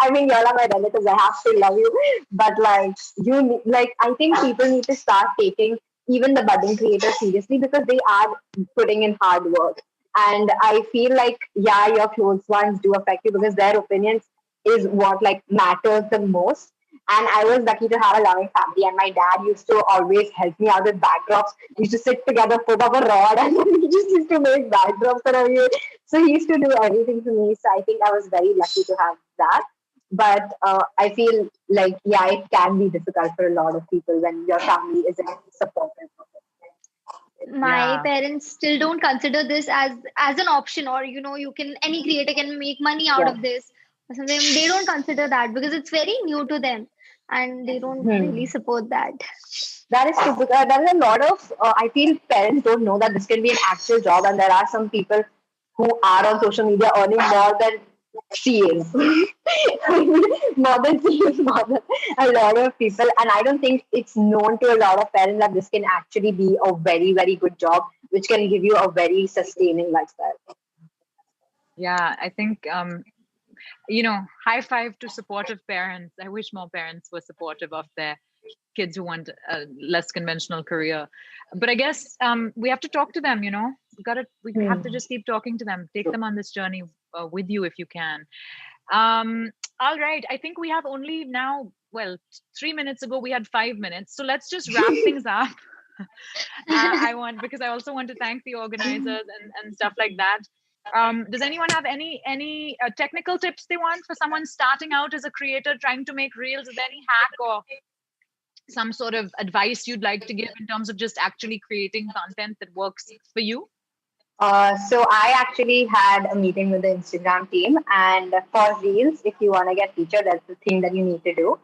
I mean, y'all are my relatives. I have to love you. But I think people need to start taking even the budding creators seriously, because they are putting in hard work. And I feel like, yeah, your close ones do affect you because their opinions is what like matters the most. And I was lucky to have a loving family, and my dad used to always help me out with backdrops. We used to sit together, put up a rod, and we just used to make backdrops for everything. So he used to do everything for me. So I think I was very lucky to have that. But I feel like, yeah, it can be difficult for a lot of people when your family isn't supportive. My parents still don't consider this as an option, or any creator can make money out of this or something. They don't consider that because it's very new to them, and they don't really support that. That is true. Because there are a lot of, I feel parents don't know that this can be an actual job, and there are some people who are on social media earning more than CAs. More than CAs, more than a lot of people. And I don't think it's known to a lot of parents that this can actually be a very, very good job, which can give you a very sustaining lifestyle. Yeah, I think, high five to supportive parents. I wish more parents were supportive of their kids who want a less conventional career. But I guess we have to talk to them, we have to just keep talking to them, take them on this journey with you if you can. All right, I think we have only now, 3 minutes ago we had 5 minutes, so let's just wrap things up. Because I also want to thank the organizers and stuff like that. Does anyone have any technical tips they want for someone starting out as a creator trying to make reels? Is there any hack or some sort of advice you'd like to give in terms of just actually creating content that works for you? So I actually had a meeting with the Instagram team, and for reels, if you want to get featured, that's the thing that you need to do.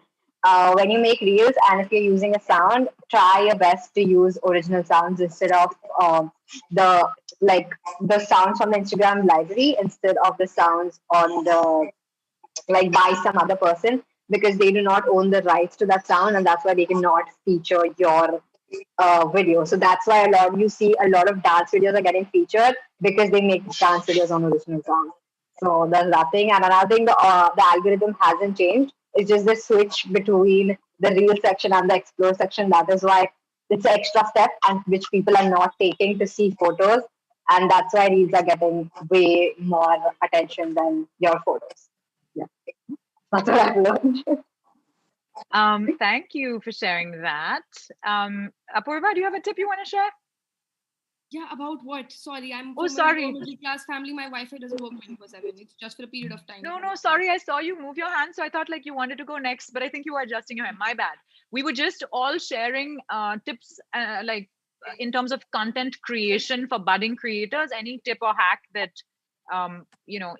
When you make reels, and if you're using a sound, try your best to use original sounds instead of the sounds from the Instagram library, instead of the sounds on the by some other person, because they do not own the rights to that sound, and that's why they cannot feature your video. So that's why you see a lot of dance videos are getting featured, because they make dance videos on original songs. So that's that thing. And another thing, the algorithm hasn't changed. It's just the switch between the reel section and the explore section. That is why it's an extra step, and which people are not taking to see photos. And that's why reels are getting way more attention than your photos. Yeah. That's what I've learned. Thank you for sharing that. Apurva, do you have a tip you want to share? Yeah, about what? Sorry, I'm from a middle class family. My Wi-Fi doesn't work 24/7. It's just for a period of time. No, sorry. I saw you move your hand, so I thought like you wanted to go next, but I think you were adjusting your hand. My bad. We were just all sharing tips, in terms of content creation for budding creators. Any tip or hack that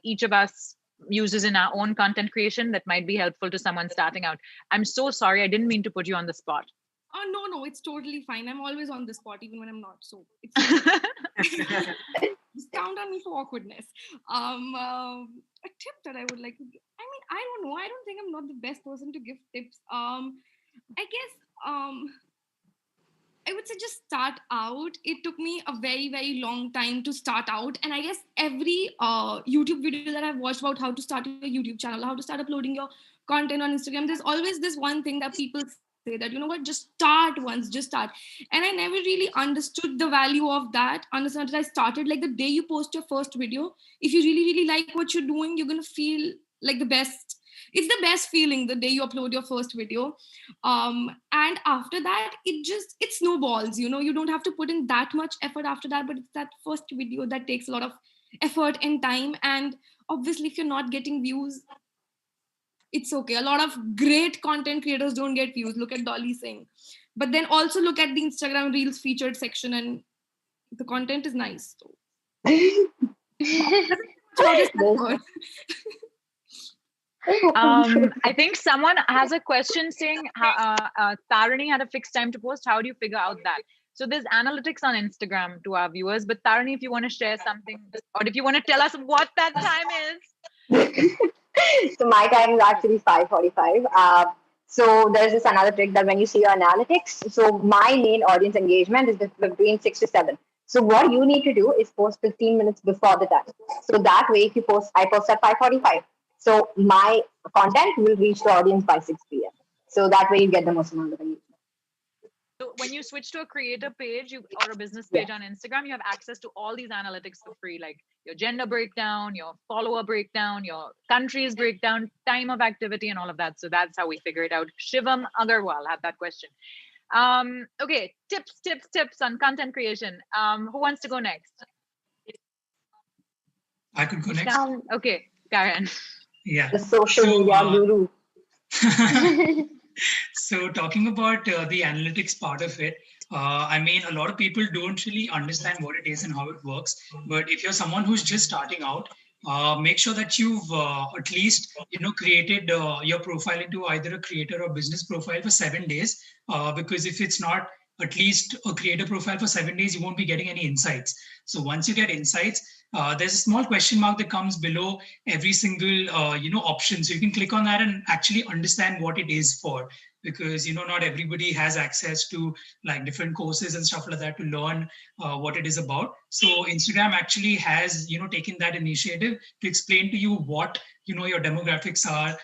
each of us uses in our own content creation that might be helpful to someone starting out? I'm so sorry. I didn't mean to put you on the spot. Oh, no, it's totally fine. I'm always on the spot, even when I'm not. So it's just count on me for awkwardness. A tip that I would like to give. I mean, I don't know. I don't think I'm not the best person to give tips. I guess I would say just start out. It took me a very, very long time to start out. And I guess every YouTube video that I've watched about how to start your YouTube channel, how to start uploading your content on Instagram, there's always this one thing that people say that, you know what, just start once, just start. And I never really understood the value of that. Until I started, like the day you post your first video, if you really, really like what you're doing, you're going to feel like the best. It's the best feeling the day you upload your first video. And after that, it snowballs, you know, you don't have to put in that much effort after that, but it's that first video that takes a lot of effort and time. And obviously, if you're not getting views, it's okay. A lot of great content creators don't get views. Look at Dolly Singh. But then also look at the Instagram Reels featured section, and the content is nice. So. I think someone has a question saying Tarani had a fixed time to post. How do you figure out that? So there's analytics on Instagram to our viewers, but Tarani, if you want to share something, or if you want to tell us what that time is. So my time is actually 5:45. So there's this another trick that when you see your analytics, so my main audience engagement is between 6 to 7. So what you need to do is post 15 minutes before the time. So that way, if you post, I post at 5:45. So my content will reach the audience by 6 p.m. So that way you get the most amount of engagement. So when you switch to a creator page or a business page on Instagram, you have access to all these analytics for free, like your gender breakdown, your follower breakdown, your countries breakdown, time of activity, and all of that. So that's how we figure it out. Shivam Agarwal had that question. Okay, tips on content creation. Who wants to go next? I could go next. Okay, Karen. Yeah. The social media guru. So talking about the analytics part of it, I mean, a lot of people don't really understand what it is and how it works. But if you're someone who's just starting out, make sure that you've at least, created your profile into either a creator or business profile for 7 days. Because if it's not at least a creator profile for 7 days, you won't be getting any insights. So once you get insights, there's a small question mark that comes below every single option. So you can click on that and actually understand what it is for, because not everybody has access to like different courses and stuff like that to learn what it is about. So Instagram actually has taken that initiative to explain to you what your demographics are,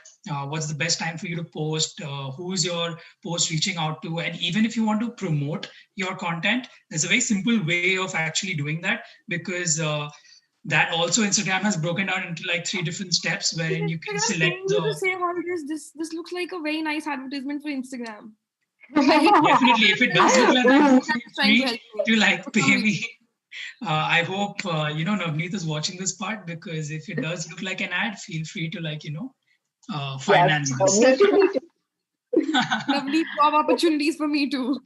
what's the best time for you to post, who's your post reaching out to, and even if you want to promote your content, there's a very simple way of actually doing that, because that also Instagram has broken down into like 3 different steps wherein you can select this looks like a very nice advertisement for Instagram. Definitely, if it does look like that, feel free to like pay me. I hope Navneet is watching this part, because if it does look like an ad, feel free to finance this. Lovely job opportunities for me too.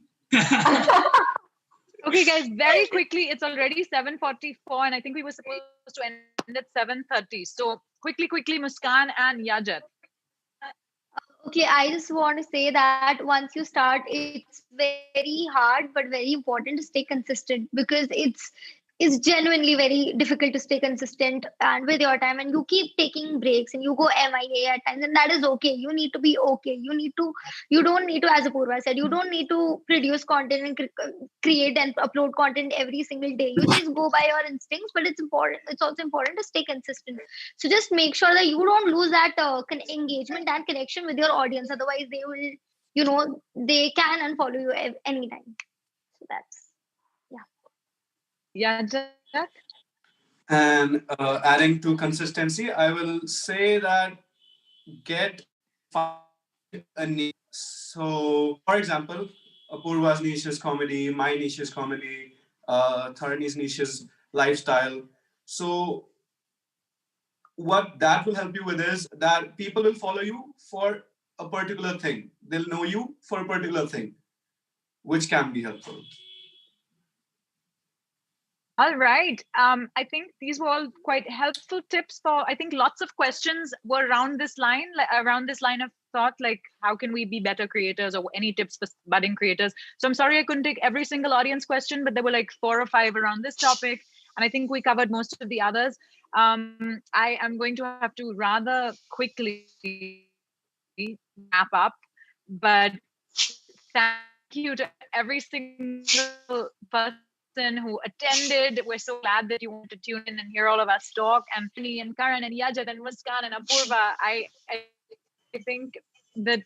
Okay, guys, very quickly, it's already 7:44, and I think we were supposed to end at 7:30. So quickly, Muskan and Yajat. Okay, I just want to say that once you start, it's very hard but very important to stay consistent, because it's genuinely very difficult to stay consistent and with your time, and you keep taking breaks and you go MIA at times, and that is okay. You need to be okay. You don't need to, as Apurva said, you don't need to produce content and create and upload content every single day. You just go by your instincts, but it's also important to stay consistent. So just make sure that you don't lose that engagement and connection with your audience. Otherwise they will, they can unfollow you anytime. So that's Yajat? And adding to consistency, I will say that get a niche. So, for example, Apurva's niche is comedy, my niche is comedy, Tharani's niche is lifestyle. So, what that will help you with is that people will follow you for a particular thing. They'll know you for a particular thing, which can be helpful. All right. I think these were all quite helpful tips for, I think lots of questions were around this line, of thought, like how can we be better creators, or any tips for budding creators. So I'm sorry I couldn't take every single audience question, but there were like 4 or 5 around this topic. And I think we covered most of the others. I am going to have to rather quickly wrap up, but thank you to every single person who attended. We're so glad that you wanted to tune in and hear all of us talk. And Karan and Yajat and Muskan and Apurva, I think that